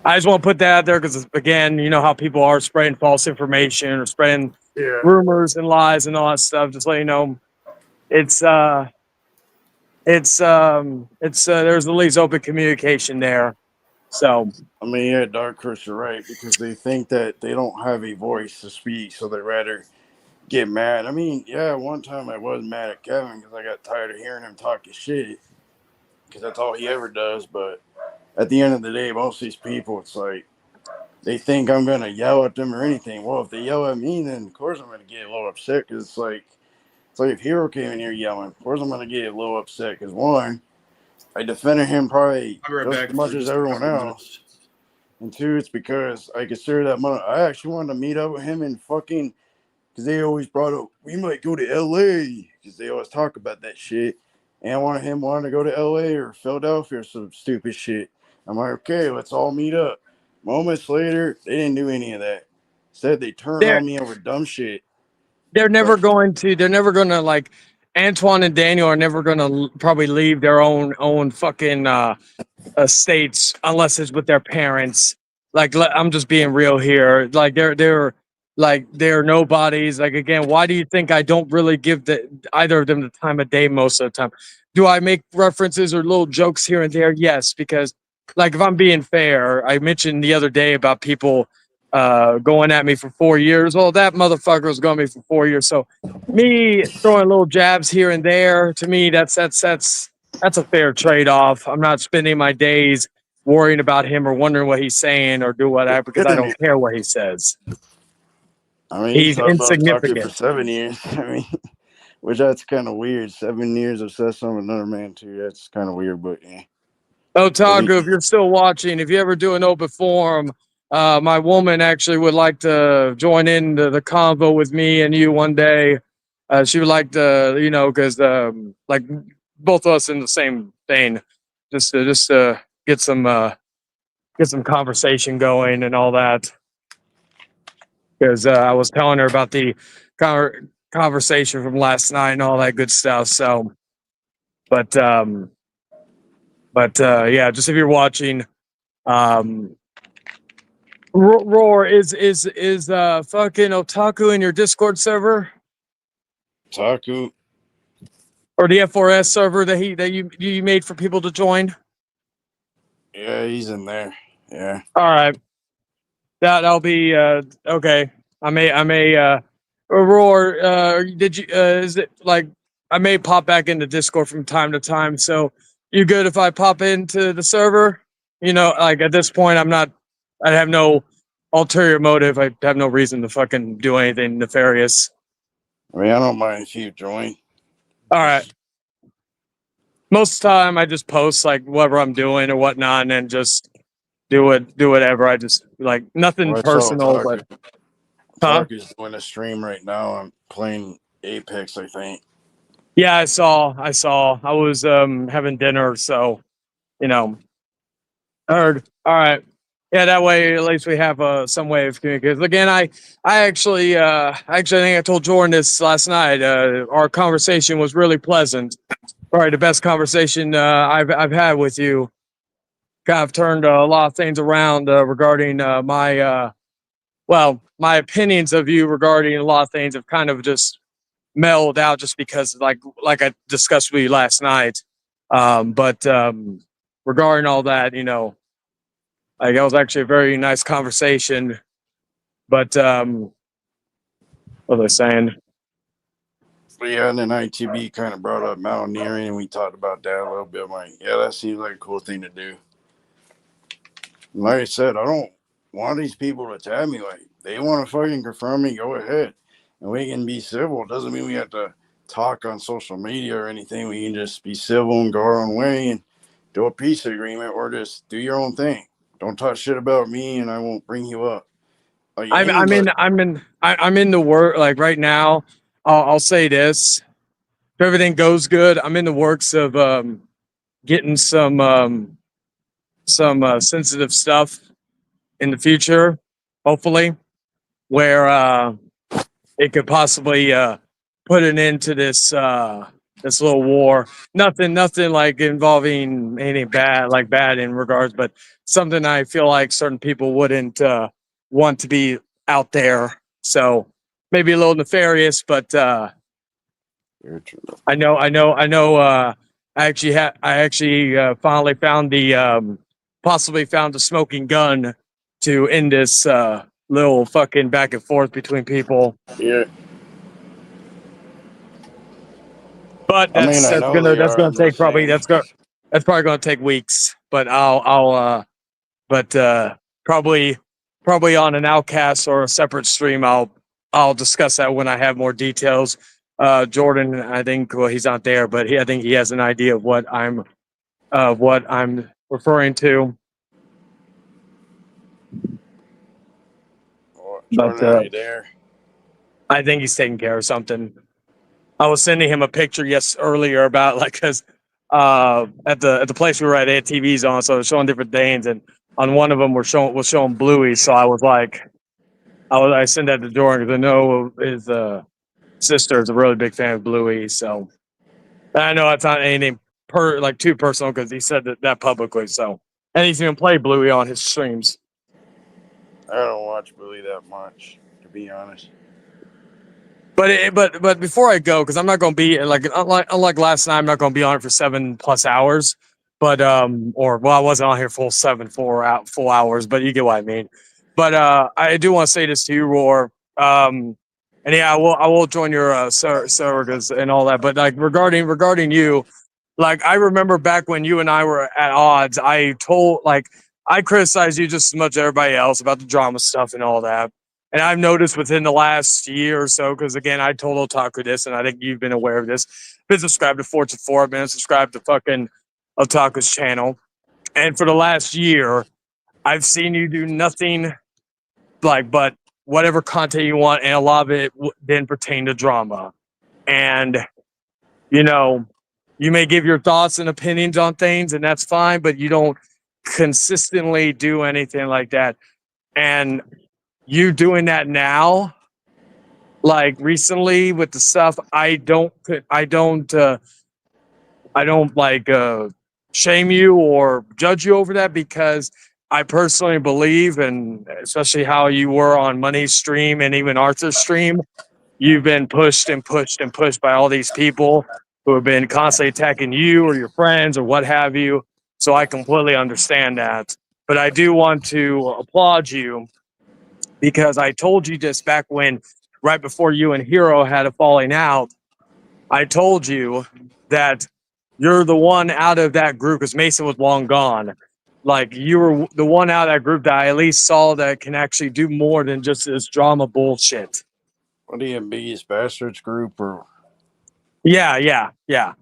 I just want to put that out there because again, you know how people are spreading false information or spreading rumors and lies and all that stuff. Just let you know, it's there's at least open communication there. So I mean, yeah, Dark Horse, you're right, because they think that they don't have a voice to speak, so they rather get mad. I mean, yeah, one time I was mad at Kevin because I got tired of hearing him talking shit, because that's all he ever does. But at the end of the day, most of these people, it's like they think I'm gonna yell at them or anything. Well, if they yell at me, then of course I'm gonna get a little upset, because it's like if Hero came in here yelling, of course I'm gonna get a little upset, because one, I defended him probably just as much as everyone else. And two, it's because I consider that money. I actually wanted to meet up with him and fucking, because they always brought up, we might go to LA, because they always talk about that shit. And I wanted to go to LA or Philadelphia or some stupid shit. I'm like, okay, let's all meet up. Moments later, they didn't do any of that. Instead, they turned on me over dumb shit. They're never going to like Antoine and Daniel are never going to probably leave their own fucking states unless it's with their parents. Like I'm just being real here. Like they're nobodies. Like again, why do you think I don't really give either of them the time of day most of the time? Do I make references or little jokes here and there? Yes, because like if I'm being fair, I mentioned the other day about people going at me for 4 years. Well, that motherfucker was going at me for 4 years. So me throwing little jabs here and there, to me, that's a fair trade-off. I'm not spending my days worrying about him or wondering what he's saying or do whatever because I don't care what he says. I mean, He's insignificant for 7 years. I mean, which that's kind of weird. 7 years obsessed with another man too. That's kind of weird, but yeah. Otaku, if you're still watching, if you ever do an open forum my woman actually would like to join in the convo with me and you one day. She would like to, because like both of us in the same vein, just to get some conversation going and all that. Because I was telling her about the conversation from last night and all that good stuff. So, but yeah, just if you're watching, Roar is fucking Otaku in your Discord server Taku. or the F4S server that you made for people to join? Yeah, he's in there. Yeah. All right, that'll be okay. I may Roar. Did you? Is it like I may pop back into Discord from time to time? So you good if I pop into the server? Like at this point, I'm not. I have no ulterior motive. I have no reason to fucking do anything nefarious. I mean, I don't mind if you join. All right. Most of the time, I just post like whatever I'm doing or whatnot, and then just do whatever. I just like nothing Well, I saw personal, but huh? Taku's doing a stream right now. I'm playing Apex, I think. Yeah, I saw. I was having dinner, so you know, heard. All right. Yeah, that way at least we have some way of communicating. Again, I actually think I told Jordan this last night. Our conversation was really pleasant. Probably the best conversation I've had with you. Kind of turned a lot of things around regarding my opinions of you regarding a lot of things have kind of just mellowed out just because like I discussed with you last night. But regarding all that, like that was actually a very nice conversation. But what was I saying? But yeah, and then ITB kind of brought up mountaineering, and we talked about that a little bit. I'm like, yeah, that seems like a cool thing to do. And like I said, I don't want these people to tag me. Like, they want to fucking confirm me, go ahead. And we can be civil. It doesn't mean we have to talk on social media or anything. We can just be civil and go our own way and do a peace agreement or just do your own thing. Don't talk shit about me, and I won't bring you up. Like, I'm in the work like right now. I'll say this: if everything goes good, I'm in the works of getting some sensitive stuff in the future, hopefully, where it could possibly put an end to this little war. Nothing like involving any bad in regards, but something I feel like certain people wouldn't want to be out there. So maybe a little nefarious, but I know. I actually finally found the possibly found the smoking gun to end this little fucking back and forth between people. yeah. But I mean, I know that's gonna take probably same. that's probably gonna take weeks. But probably on an outcast or a separate stream I'll discuss that when I have more details. Jordan, I think he's not there, but I think he has an idea of what I'm referring to. Jordan, are you there? I think he's taking care of something. I was sending him a picture earlier about because at the place we were at, they had TVs on, so they're showing different things, and on one of them was showing Bluey. So I was like, I sent that to Jordan because I know his sister is a really big fan of Bluey. So and I know it's not anything too personal because he said that publicly. So and he's even played Bluey on his streams. I don't watch Bluey that much, to be honest. But before I go, because I'm not going to be unlike last night, I'm not going to be on it for 7+ hours. But I wasn't on here full full hours, but you get what I mean. But I do want to say this to you, Roar. And yeah, I will join your surrogates and all that. But like regarding you, like I remember back when you and I were at odds, I criticized you just as much as everybody else about the drama stuff and all that. And I've noticed within the last year or so, because again, I told Otaku this, and I think you've been aware of this. I've been subscribed to Fortune 4. I've been subscribed to fucking Otaku's channel. And for the last year, I've seen you do nothing like but whatever content you want, and a lot of it then pertain to drama. And you know, you may give your thoughts and opinions on things, and that's fine, but you don't consistently do anything like that. And you doing that now, like recently with the stuff, I don't like shame you or judge you over that, because I personally believe, and especially how you were on Money's stream and even Arthur's stream, you've been pushed and pushed and pushed by all these people who have been constantly attacking you or your friends or what have you. So I completely understand that. But I do want to applaud you, because I told you this back when, right before you and Hero had a falling out. I told you that you're the one out of that group, because Mason was long gone. Like, you were the one out of that group that I at least saw that can actually do more than just this drama bullshit. What are you, Biggest Bastards group or? Yeah.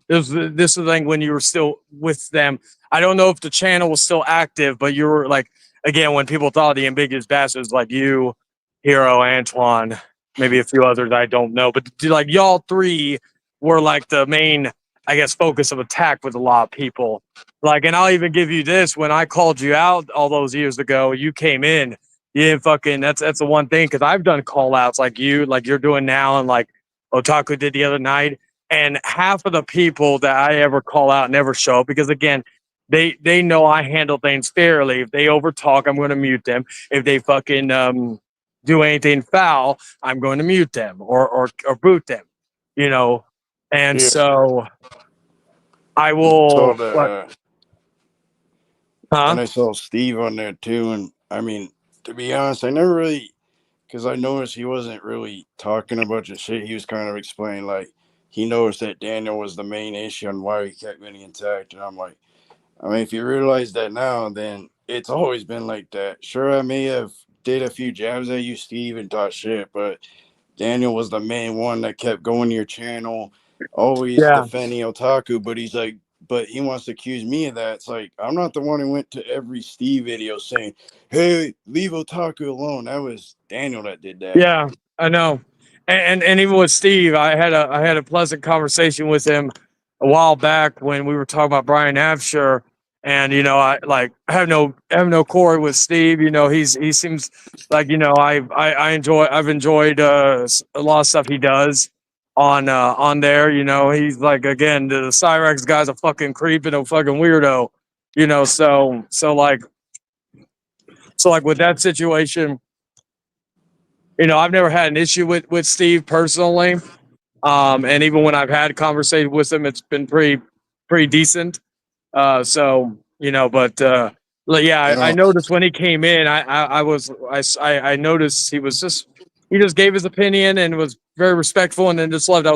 This is the thing when you were still with them. I don't know if the channel was still active, but you were like, again, when people thought the Ambiguous Bastards, like you, Hero, Antoine, maybe a few others I don't know, but like y'all three were like the main, I guess, focus of attack with a lot of people. Like, and I'll even give you this: when I called you out all those years ago, you came in. You didn't fucking. That's the one thing, because I've done call outs like you're doing now, and like Otaku did the other night. And half of the people that I ever call out never show up, because again, they know I handle things fairly. If they overtalk, I'm going to mute them. If they fucking do anything foul, I'm going to mute them or boot them. You know, and Yeah. so I Saw will. the, Huh? and I saw Steve on there too. And I mean, to be honest, I never really, because I noticed he wasn't really talking a bunch of shit. He was kind of explaining, like, he noticed that Daniel was the main issue and why he kept getting attacked. And I'm like, I mean, if you realize that now, then it's always been like that. Sure, I may have did a few jabs at you, Steve, and talk shit, but Daniel was the main one that kept going to your channel, always Yeah. defending Otaku. But he's like, but he wants to accuse me of that. It's like, I'm not the one who went to every Steve video saying, hey, leave Otaku alone. That was Daniel that did that. Yeah, I know. And even with Steve, I had a pleasant conversation with him a while back when we were talking about Brian Absher. And I have no core with Steve. He seems like I've enjoyed a lot of stuff he does on there. He's like, again, the Cyrex guy's a fucking creep and a fucking weirdo. So like with that situation, I've never had an issue with Steve personally. And even when I've had conversations with him, it's been pretty decent. But I noticed when he came in, I noticed he just gave his opinion and was very respectful, and then just left. I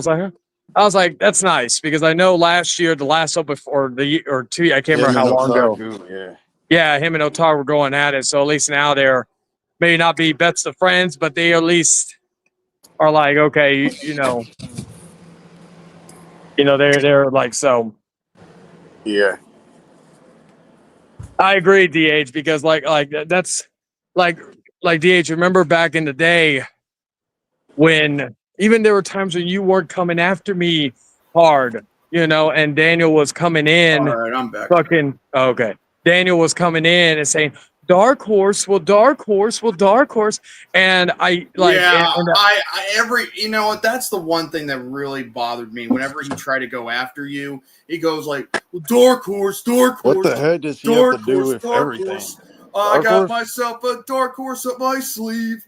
was like, that's nice, because I know last year, the last up before or 2 I can't remember how long ago. Yeah, him and Otar were going at it. So at least now they're maybe not be best of friends, but they at least are like, okay, they're like, so. Yeah. I agree, DH, because like that's like DH. Remember back in the day when even there were times when you weren't coming after me hard, and Daniel was coming in. All right, I'm back. Fucking okay. Daniel was coming in and saying, Dark Horse, and I like. Yeah, I that's the one thing that really bothered me. Whenever he tried to go after you, he goes like, well, Dark Horse. What the heck does he have to do with everything? I got myself a Dark Horse up my sleeve.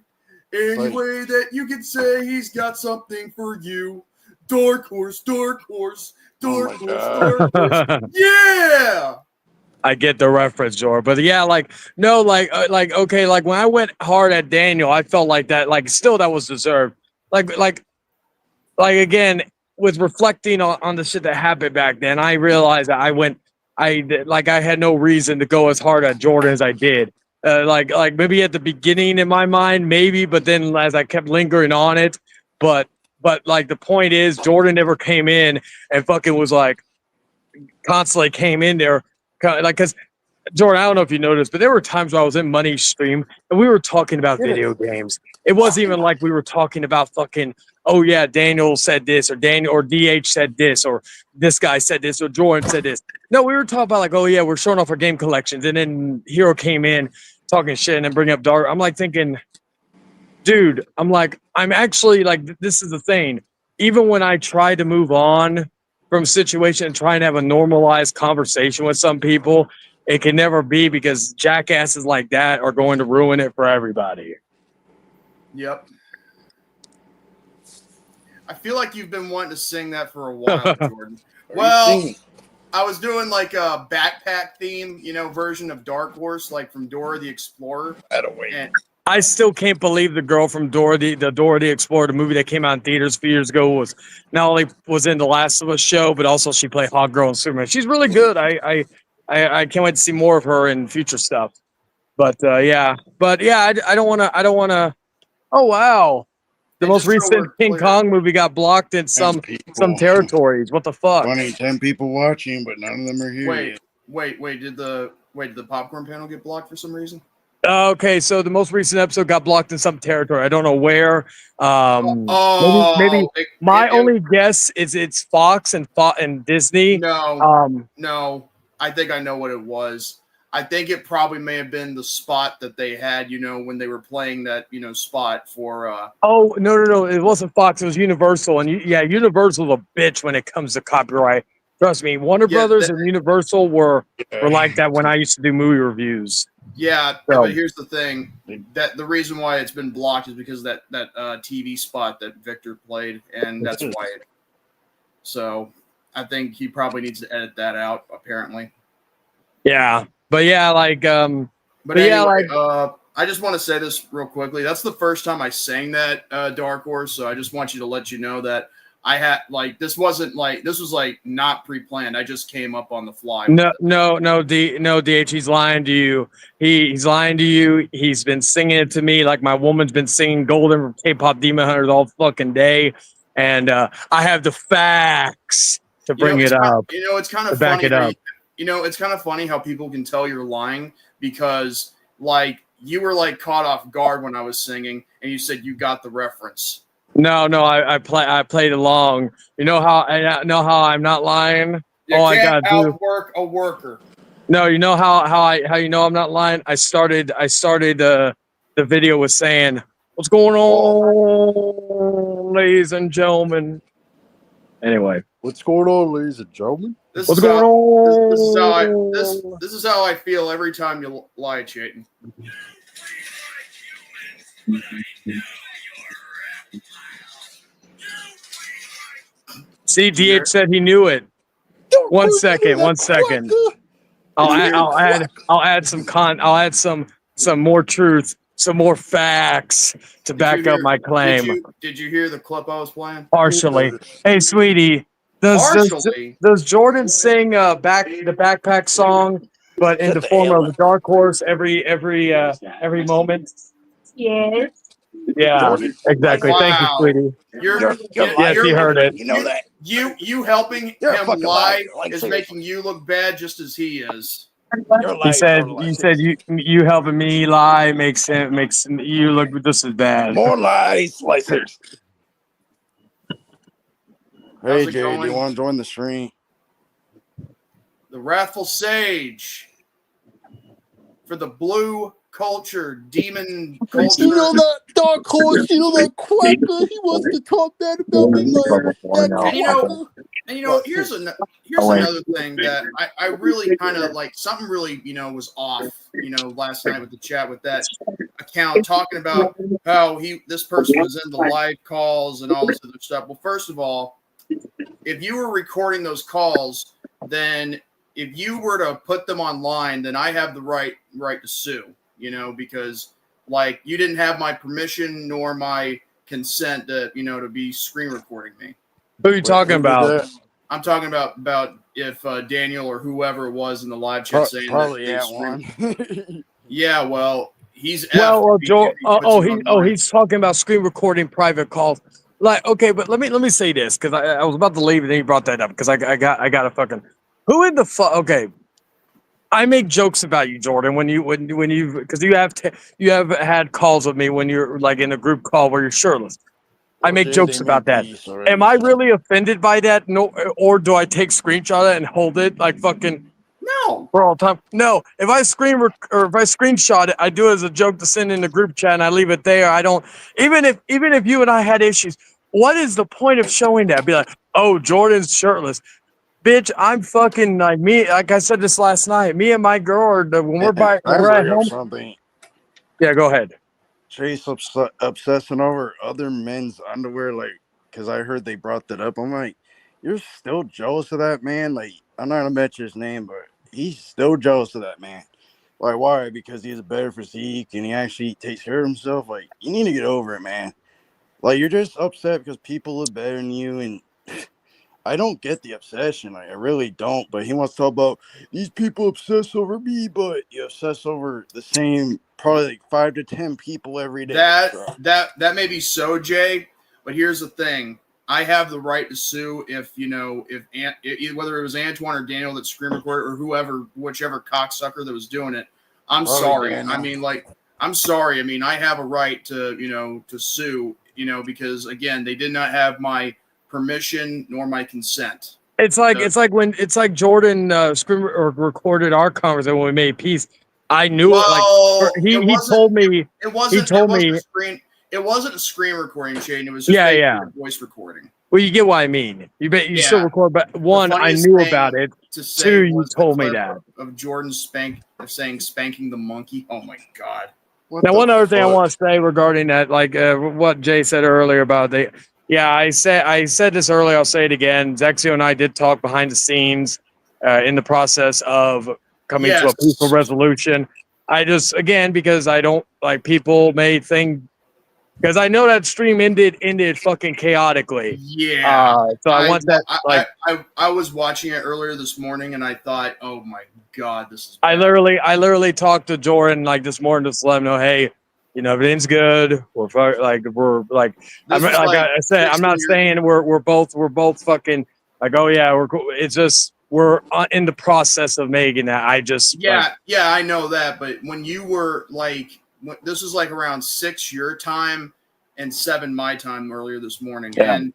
Any way that you can say he's got something for you. Dark Horse. Yeah. I get the reference, Jor, but yeah, okay, like when I went hard at Daniel, I felt like that, like still that was deserved. Like again, with reflecting on the shit that happened back then, I realized that I had no reason to go as hard at Jordan as I did. Like maybe at the beginning in my mind, maybe, but then as I kept lingering on it, but like the point is, Jordan never came in and fucking was like constantly came in there. Like, because Jordan, I don't know if you noticed, but there were times where I was in Money's stream and we were talking about video games. It wasn't even like we were talking about fucking, oh yeah, Daniel said this, or Daniel or DH said this, or this guy said this, or Jordan said this. No, we were talking about like, oh yeah, we're showing off our game collections, and then Hero came in talking shit and then bringing up Dark. I'm like thinking, dude, I'm like, I'm actually like, this is the thing. Even when I try to move on from situation and try and have a normalized conversation with some people, it can never be, because jackasses like that are going to ruin it for everybody. Yep. I feel like you've been wanting to sing that for a while, Jordan. Well, I was doing like a backpack theme, version of Dark Horse, like from Dora the Explorer. That'll wait. And I still can't believe the girl from Dora the Explorer, the movie that came out in theaters a few years ago, was not only was in the Last of Us show, but also she played Hot Girl and Superman. She's really good. I can't wait to see more of her in future stuff. But yeah, I don't want to. Oh wow, the most recent King Kong movie got blocked in some territories. What the fuck? 10 people watching, but none of them are here. Wait. Did the popcorn panel get blocked for some reason? Okay, so the most recent episode got blocked in some territory. I don't know where. Maybe only guess is it's Fox and Disney. No. I think I know what it was. I think it probably may have been the spot that they had, when they were playing that, spot for. Oh no! It wasn't Fox. It was Universal, and Universal's a bitch when it comes to copyright. Trust me, Warner Brothers and Universal were like that when I used to do movie reviews. Yeah, but here's the thing: that the reason why it's been blocked is because that TV spot that Victor played, and that's why. So, I think he probably needs to edit that out. Apparently. Yeah, but yeah, like But anyway, I just want to say this real quickly. That's the first time I sang that Dark Horse, so I just want you to let you know that I had this was not pre-planned. I just came up on the fly. No, DH, he's lying to you. He's lying to you. He's been singing it to me like my woman's been singing Golden from K-pop Demon Hunters all fucking day, and I have the facts to bring it up. It's kind of funny. It's kind of funny how people can tell you're lying because you were caught off guard when I was singing, and you said you got the reference. No, I played along. You know how I'm not lying? I gotta outwork a worker. No, you know how you know I'm not lying? I started the video with saying, "What's going on, ladies and gentlemen?" Anyway. What's going on, ladies and gentlemen? This is how I feel every time you lie, Chayton. See, DH said he knew it. One second. I'll add some more truth, some more facts to back up my claim. Did you hear the clip I was playing? Partially. Hey, sweetie, does Jordan sing the backpack song, but in the form of a Dark Horse every moment? Yes. Yeah, exactly. Wow. Thank you, sweetie. Yes, he heard it. You know that. You helping him lie is making you look bad just as he is. He said you helping me lie makes you look just as bad. More lies, slicers. Hey, How's it Jay, going? do you want to join the stream? The Wrathful Sage for the blue culture, demon culture. You know that Dark Horse, that quacker, he wants to talk bad about me And here's another thing that I really kind of something really, was off, last night with the chat with that account talking about how this person was in the live calls and all this other stuff. Well, first of all, if you were recording those calls, then if you were to put them online, then I have the right to sue, because you didn't have my permission nor my consent to be screen recording me. Who are you talking about? I'm talking about if Daniel or whoever it was in the live chat saying probably that one. Yeah, well, he's he's talking about screen recording private calls. Okay, but let me say this because I was about to leave and then you brought that up because I got a fucking who in the fuck. Okay, I make jokes about you, Jordan, when you because you have had calls with me when you're like in a group call where you're shirtless. I Well, make Jay, they jokes about made that. peace already. Am I So. really offended by that? No, or do I take screenshot of it and hold it like fucking No. for all time? No. If I or if I screenshot it, I do it as a joke to send in the group chat and I leave it there. I don't even if you and I had issues. What is the point of showing that? Be like, oh, Jordan's shirtless. Bitch, I'm fucking like me. Like I said this last night, me and my girl are when And when I we're at bring up home. something. Yeah, go ahead. Chase obsessing over other men's underwear, like, because I heard they brought that up. I'm like, you're still jealous of that man? Like, I'm not gonna mention his name, but he's still jealous of that man. Like, why? Because he has a better physique and he actually takes care of himself. Like, you need to get over it, man. Like, you're just upset because people look better than you, and I don't get the obsession. Like, I really don't. But he wants to talk about these people obsess over me, but you obsess over the same, probably like 5 to 10 people every day. That So. that may be so, Jay. But here's the thing: I have the right to sue if whether it was Antoine or Daniel that screen recorded or whoever, whichever cocksucker that was doing it. I'm Probably sorry. Daniel. I mean, like, I'm sorry. I mean, I have a right to to sue. Because again, they did not have my permission nor my consent. It's like Jordan recorded our conversation when we made peace. I knew it. Like Well, he told me. it wasn't. He told it wasn't me. a screen. It wasn't a screen recording, Shane. It was just Yeah, basically yeah. a voice recording. Well, you get what I mean. You still Yeah. record, but one, I funniest knew thing about it. To say Two, you was the told me clip that. of Jordan saying spanking the monkey. Oh my god. What Now, the one other thing I fuck? want to say regarding that, like what Jay said earlier about I said this earlier. I'll say it again. Zexio and I did talk behind the scenes in the process of coming to a peaceful Yes. resolution. I just, again, because I don't like people may think, because I know that stream ended fucking chaotically. Yeah. So I want that, like, I was watching it earlier this morning and I thought, oh my god, this is I bad. literally talked to Jordan like this morning just to let him know, hey, everything's good. We're like This was like like I said, I'm 16 not years saying we're both fucking like, oh yeah, we're cool. It's just we're in the process of making that. I just Yeah, I know that, but when you were like this was like around 6 your time and 7 my time earlier this morning. Yeah. And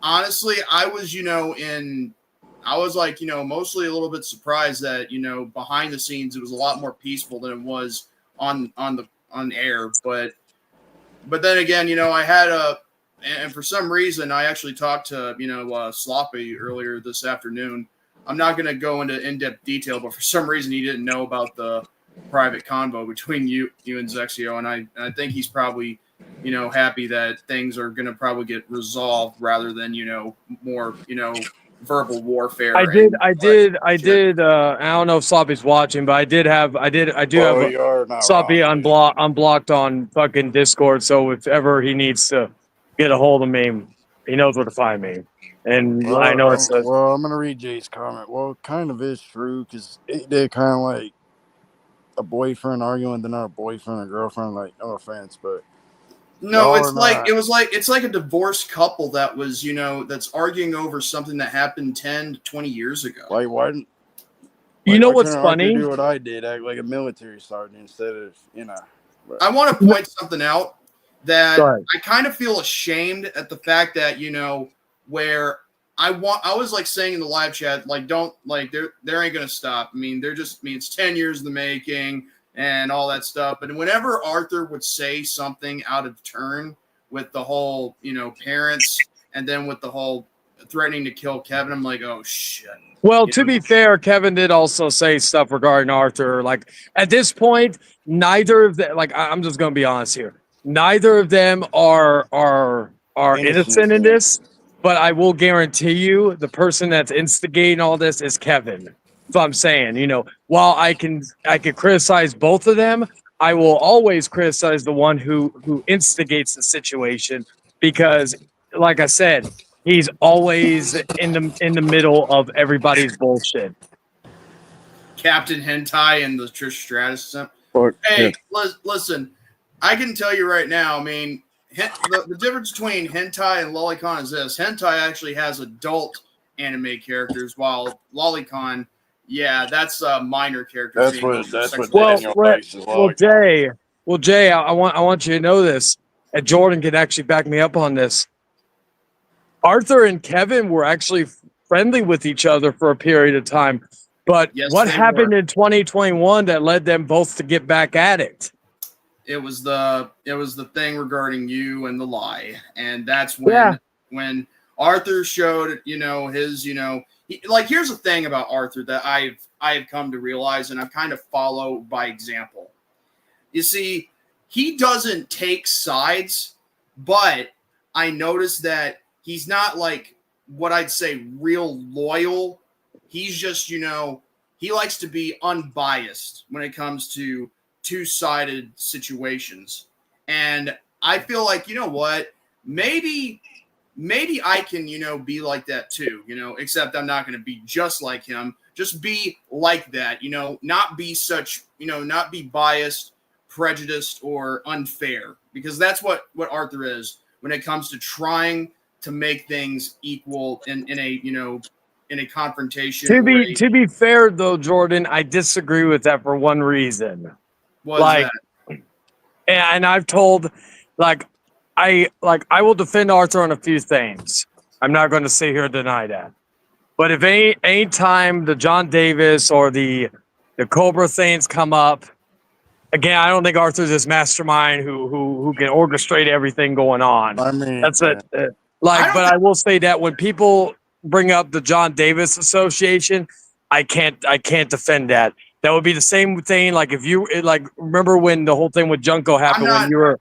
honestly, I was, I was like, mostly a little bit surprised that, behind the scenes it was a lot more peaceful than it was on air. But then again, I had and for some reason I actually talked to, Sloppy earlier this afternoon. I'm not going to go into in-depth detail, but for some reason he didn't know about the private convo between you and Zexio, and I think he's probably happy that things are going to probably get resolved rather than more verbal warfare. I did. I don't know if Sloppy's watching, but I do have You are not Sloppy wrong. unblocked on fucking Discord. So if ever he needs to get a hold of me, he knows where to find me. And Well, I know I'm gonna read Jay's comment. Well, it kind of is true because it did kind of like a boyfriend arguing with another boyfriend or girlfriend. Like, no offense, but no, it's like it's like a divorced couple that was that's arguing over something that happened 10 to 20 years ago. Like, why didn't what's funny? Do what I did, act like a military sergeant instead of But. I want to point something out that I kind of feel ashamed at the fact that where I was like saying in the live chat, like, don't like there ain't gonna stop. I mean, it's 10 years in the making and all that stuff. But whenever Arthur would say something out of turn with the whole parents and then with the whole threatening to kill Kevin, I'm like, oh shit. Well, to be fair, Kevin did also say stuff regarding Arthur. Like, at this point, neither of them, like, I'm just going to be honest here. Neither of them are innocent in this, but I will guarantee you the person that's instigating all this is Kevin. So I'm saying, while I can criticize both of them, I will always criticize the one who instigates the situation because, like I said, he's always in the middle of everybody's bullshit. Captain Hentai and the Trish Stratus. Hey, listen, I can tell you right now, I mean, the difference between Hentai and Lolicon is this. Hentai actually has adult anime characters, while Lolicon Yeah, that's a minor character. That's being what homosexual. Well, Daniel well, likes is well, like. Jay, I want you to know this, and Jordan can actually back me up on this. Arthur and Kevin were actually friendly with each other for a period of time, but Yes, what they happened were. in 2021 that led them both to get back at it? It was the thing regarding you and the lie, and that's Yeah. when Arthur showed his like here's the thing about Arthur that I've come to realize, and I've kind of followed by example. You see, he doesn't take sides, but I noticed that he's not like what I'd say real loyal. He's just, he likes to be unbiased when it comes to two-sided situations. And I feel like, you know what? Maybe I can, be like that too, except I'm not going to be just like him. Just be like that, not be such, not be biased, prejudiced, or unfair, because that's what Arthur is when it comes to trying to make things equal in a, in a confrontation. To be fair though, Jordan, I disagree with that for one reason. That? And I've told, like, I will defend Arthur on a few things. I'm not going to sit here and deny that. But if any time the John Davis or the Cobra things come up, again, I don't think Arthur's this mastermind who can orchestrate everything going on. I mean, That's it. But I will say that when people bring up the John Davis Association, I can't defend that. That would be the same thing. Like if you remember when the whole thing with Junko happened when you were.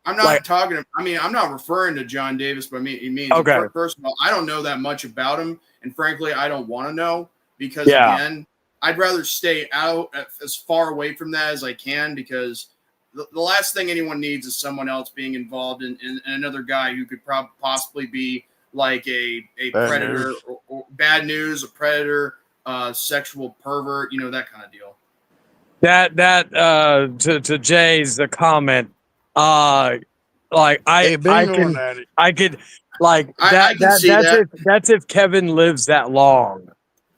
I'm not talking. I mean, I'm not referring to John Davis, but okay. First of all, I don't know that much about him, and frankly, I don't want to know because again, I'd rather stay out as far away from that as I can, because the last thing anyone needs is someone else being involved in another guy who could possibly be like a predator or bad news, a predator, sexual pervert, that kind of deal. To Jay's comment, I could that's if Kevin lives that long.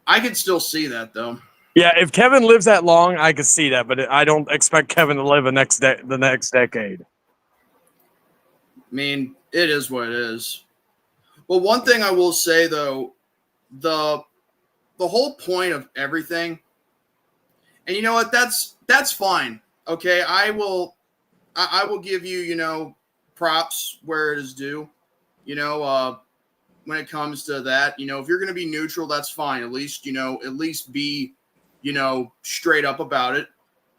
I could still see that though. Yeah, if Kevin lives that long, I could see that, but I don't expect Kevin to live the next decade. I mean, it is what it is. Well, one thing I will say though, the whole point of everything, and you know what, that's fine. Okay, I will give you, props where it is due. When it comes to that, if you're going to be neutral, that's fine. At least be, straight up about it.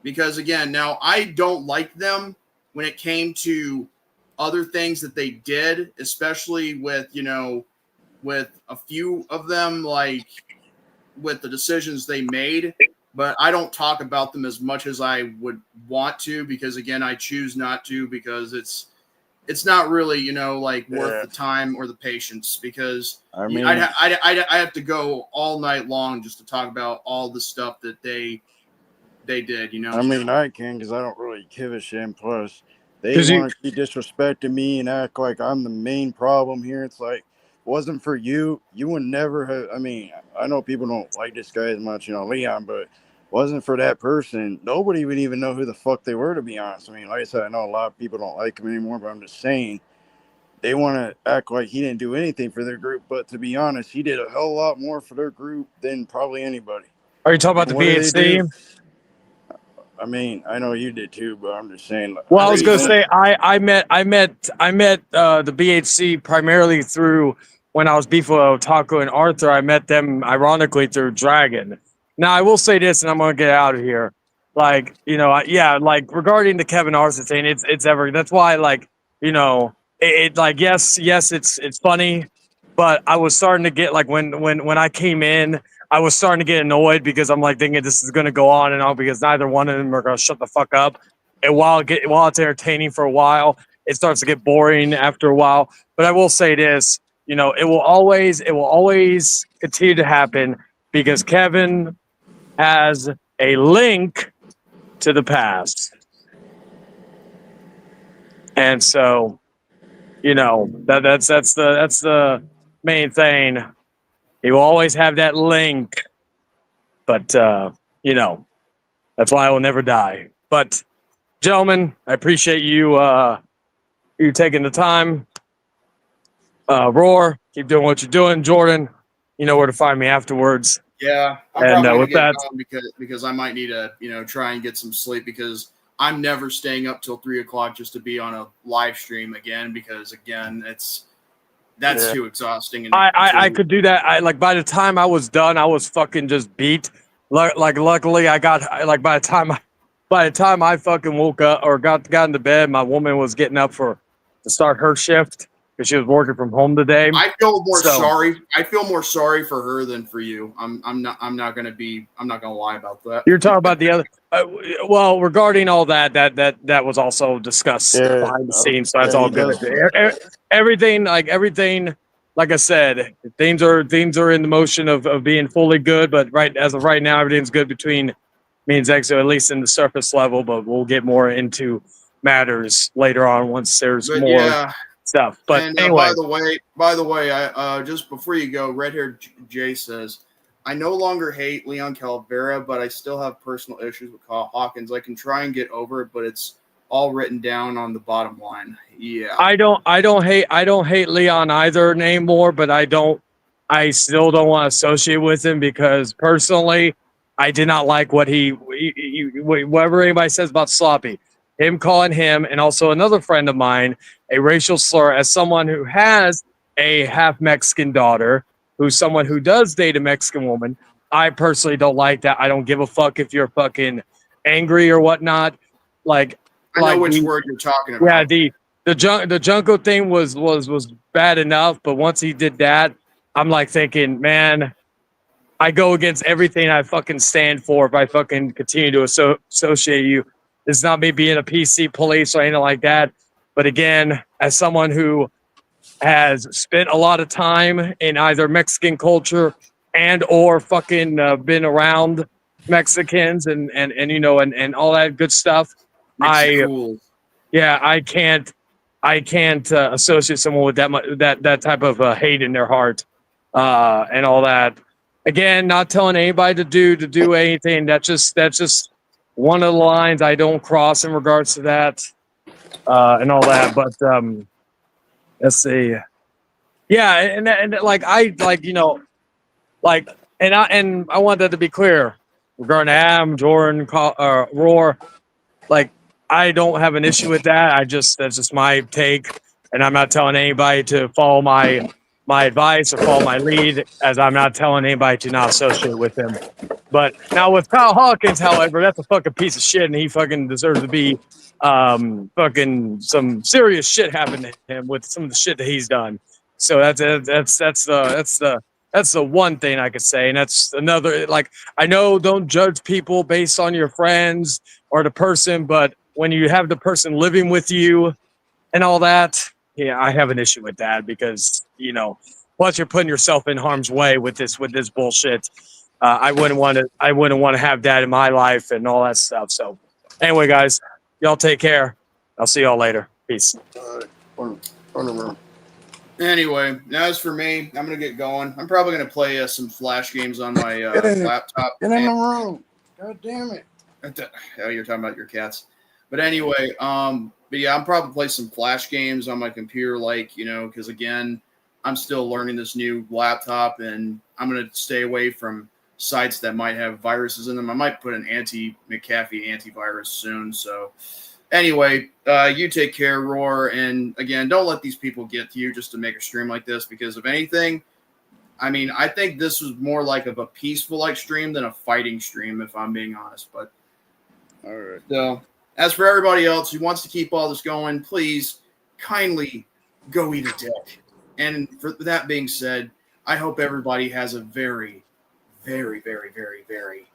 Because again, now I don't like them when it came to other things that they did, especially with, with a few of them, like with the decisions they made. But I don't talk about them as much as I would want to, because again, I choose not to, because it's not really, worth the time or the patience, because I mean, I have to go all night long just to talk about all the stuff that they did, I mean, I can, because I don't really give a shit. Plus, they want to keep disrespecting me and act like I'm the main problem here. It's like, wasn't for you, you would never have. I mean, I know people don't like this guy as much, Leon, but wasn't for that person, nobody would even know who the fuck they were, to be honest. I mean, like I said, I know a lot of people don't like him anymore, but I'm just saying, they want to act like he didn't do anything for their group. But to be honest, he did a hell of a lot more for their group than probably anybody. Are you talking about the BHC? I mean, I know you did too, but I'm just saying. Well, I was gonna say I met the BHC primarily through when I was beefing with Otaku and Arthur. I met them ironically through Dragon. Now I will say this, and I'm gonna get out of here. Like, regarding the Kevin Arthur thing, it's ever. That's why, yes, it's funny, but I was starting to get when I came in. I was starting to get annoyed because I'm thinking this is going to go on and on because neither one of them are going to shut the fuck up. And while it's entertaining for a while, it starts to get boring after a while. But I will say this, it will always continue to happen because Kevin has a link to the past. And so, that's the main thing. He will always have that link. But you know, that's why I will never die. But gentlemen, I appreciate you taking the time. Roar, keep doing what you're doing. Jordan, you know where to find me afterwards. Yeah, I'm And probably gonna with get that, going because I might need to try and get some sleep because I'm never staying up till 3 o'clock just to be on a live stream again because again that's Yeah. too exhausting and I could do that. I like by the time I was done, I was fucking just beat. Like luckily, I got like by the time I fucking woke up or got into bed, my woman was getting up to start her shift because she was working from home today. I feel more So- sorry. I feel more sorry for her than for you. I'm not gonna lie about that. You're talking about the other. Well, regarding all that was also discussed Yeah, behind the scenes, so that's yeah, all he good. does. Everything, like I said, things are in the motion of being fully good. But as of right now, everything's good between me and Zexo, at least in the surface level. But we'll get more into matters later on once there's But more yeah, stuff. But and anyway, by the way, I just before you go, Red Hair Jay says, I no longer hate Leon Calavera, but I still have personal issues with Kyle Hawkins. I can try and get over it, but it's all written down on the bottom line. Yeah, I don't hate Leon either anymore, but I still don't want to associate with him because personally, I did not like what whatever anybody says about Sloppy, him calling him and also another friend of mine a racial slur as someone who has a half Mexican daughter, who's someone who does date a Mexican woman. I personally don't like that. I don't give a fuck if you're fucking angry or whatnot. Like, I know like which the- word you're talking about. yeah, the Junko thing was bad enough, but once he did that, I'm like thinking, man, I go against everything I fucking stand for if I fucking continue to associate you. It's not me being a PC police or anything like that. But again, as someone who has spent a lot of time in either Mexican culture and or fucking been around Mexicans and you know and all that good stuff, Mexicool. yeah, I can't associate someone with that type of hate in their heart and all that. Again, not telling anybody to do anything. That's just one of the lines I don't cross in regards to that and all that. But let's see. Yeah, and like I like you know like and I want that to be clear regarding Am Jordan Roar. Like I don't have an issue with that. That's just my take, and I'm not telling anybody to follow my advice or follow my lead, as I'm not telling anybody to not associate with him. But now with Kyle Hawkins, however, that's a fucking piece of shit, and he fucking deserves to be fucking some serious shit happened to him with some of the shit that he's done. So that's the one thing I could say, and that's another like I know don't judge people based on your friends or the person, but when you have the person living with you and all that, yeah, I have an issue with that because you know, plus you're putting yourself in harm's way with this bullshit. I wouldn't want to have that in my life and all that stuff. So, anyway, guys, y'all take care. I'll see y'all later. Peace. Anyway, now as for me, I'm gonna get going. I'm probably gonna play some Flash games on my laptop. Get in the room. God damn it. Oh, you're talking about your cats. But anyway, but yeah, I'm probably play some Flash games on my computer, like, because again, I'm still learning this new laptop and I'm going to stay away from sites that might have viruses in them. I might put an McAfee antivirus soon. So anyway, you take care, Roar. And again, don't let these people get to you just to make a stream like this, because if anything, I mean, I think this was more like of a peaceful like stream than a fighting stream, if I'm being honest. But All right. so, as for everybody else who wants to keep all this going, please kindly go eat a dick. And for that being said, I hope everybody has a very, very, very, very, very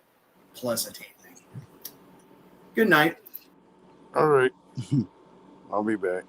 pleasant evening. Good night. All right. I'll be back.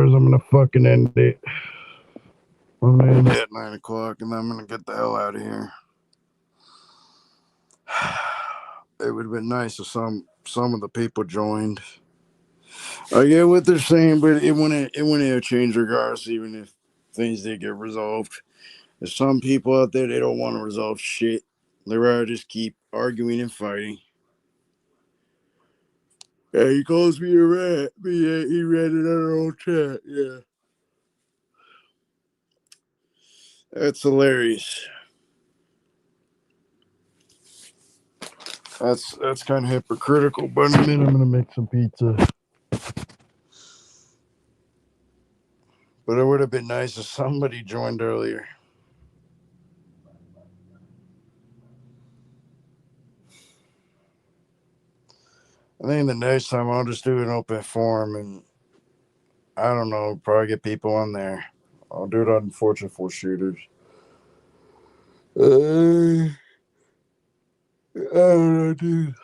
hours, I'm gonna fucking end it. I'm gonna end it at 9 o'clock, and then I'm gonna get the hell out of here. It would have been nice if some of the people joined. I get what they're saying, but it wouldn't have changed regardless, even if things did get resolved. There's some people out there, they don't want to resolve shit. They'd rather just keep arguing and fighting. Yeah, he calls me a rat, but yeah, he read it on our own chat. Yeah, that's hilarious. That's kind of hypocritical, but in a minute I'm gonna make some pizza. But it would have been nice if somebody joined earlier. I think the next time I'll just do an open forum, and I don't know, probably get people on there. I'll do it on Fortune 4 shooters. I don't know, dude.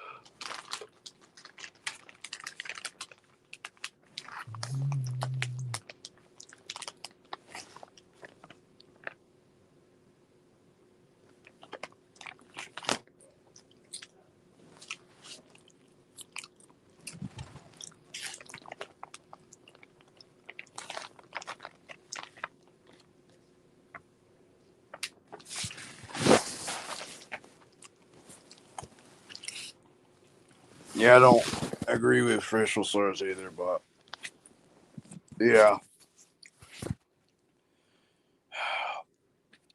Yeah, I don't agree with official source either, but yeah.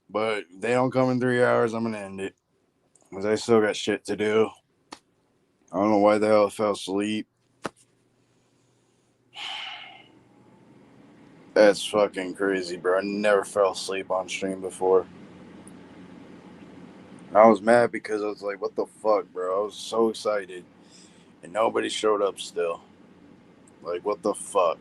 But if they don't come in 3 hours, I'm gonna end it. Because I still got shit to do. I don't know why the hell I fell asleep. That's fucking crazy, bro. I never fell asleep on stream before. I was mad because I was like, what the fuck, bro? I was so excited. And nobody showed up still. Like, what the fuck?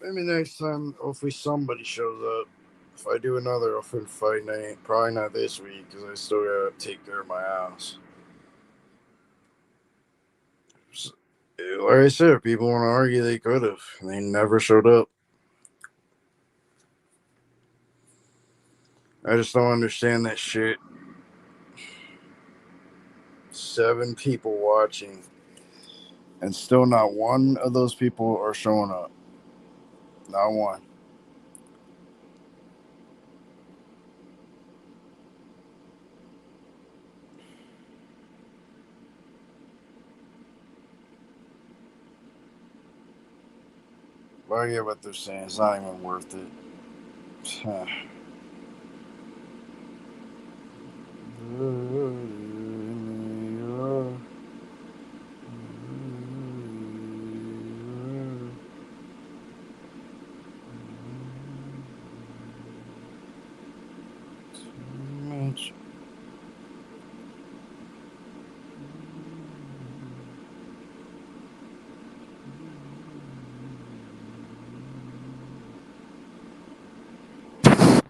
Maybe next time, hopefully somebody shows up. If I do another open fight night, probably not this week because I still gotta take care of my house. Like I said, if people want to argue, they could have. They never showed up. I just don't understand that shit. 7 people watching, and still not one of those people are showing up. Not one. But I get what they're saying. It's not even worth it.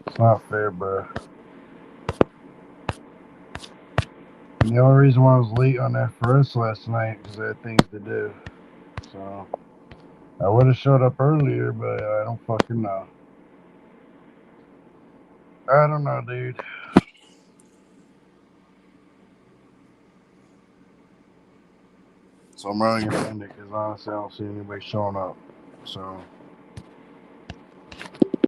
It's not fair, bro. And the only reason why I was late on FRS last night because I had things to do. So I would have showed up earlier, but I don't fucking know. I don't know, dude. So I'm running gonna end it because honestly I don't see anybody showing up. So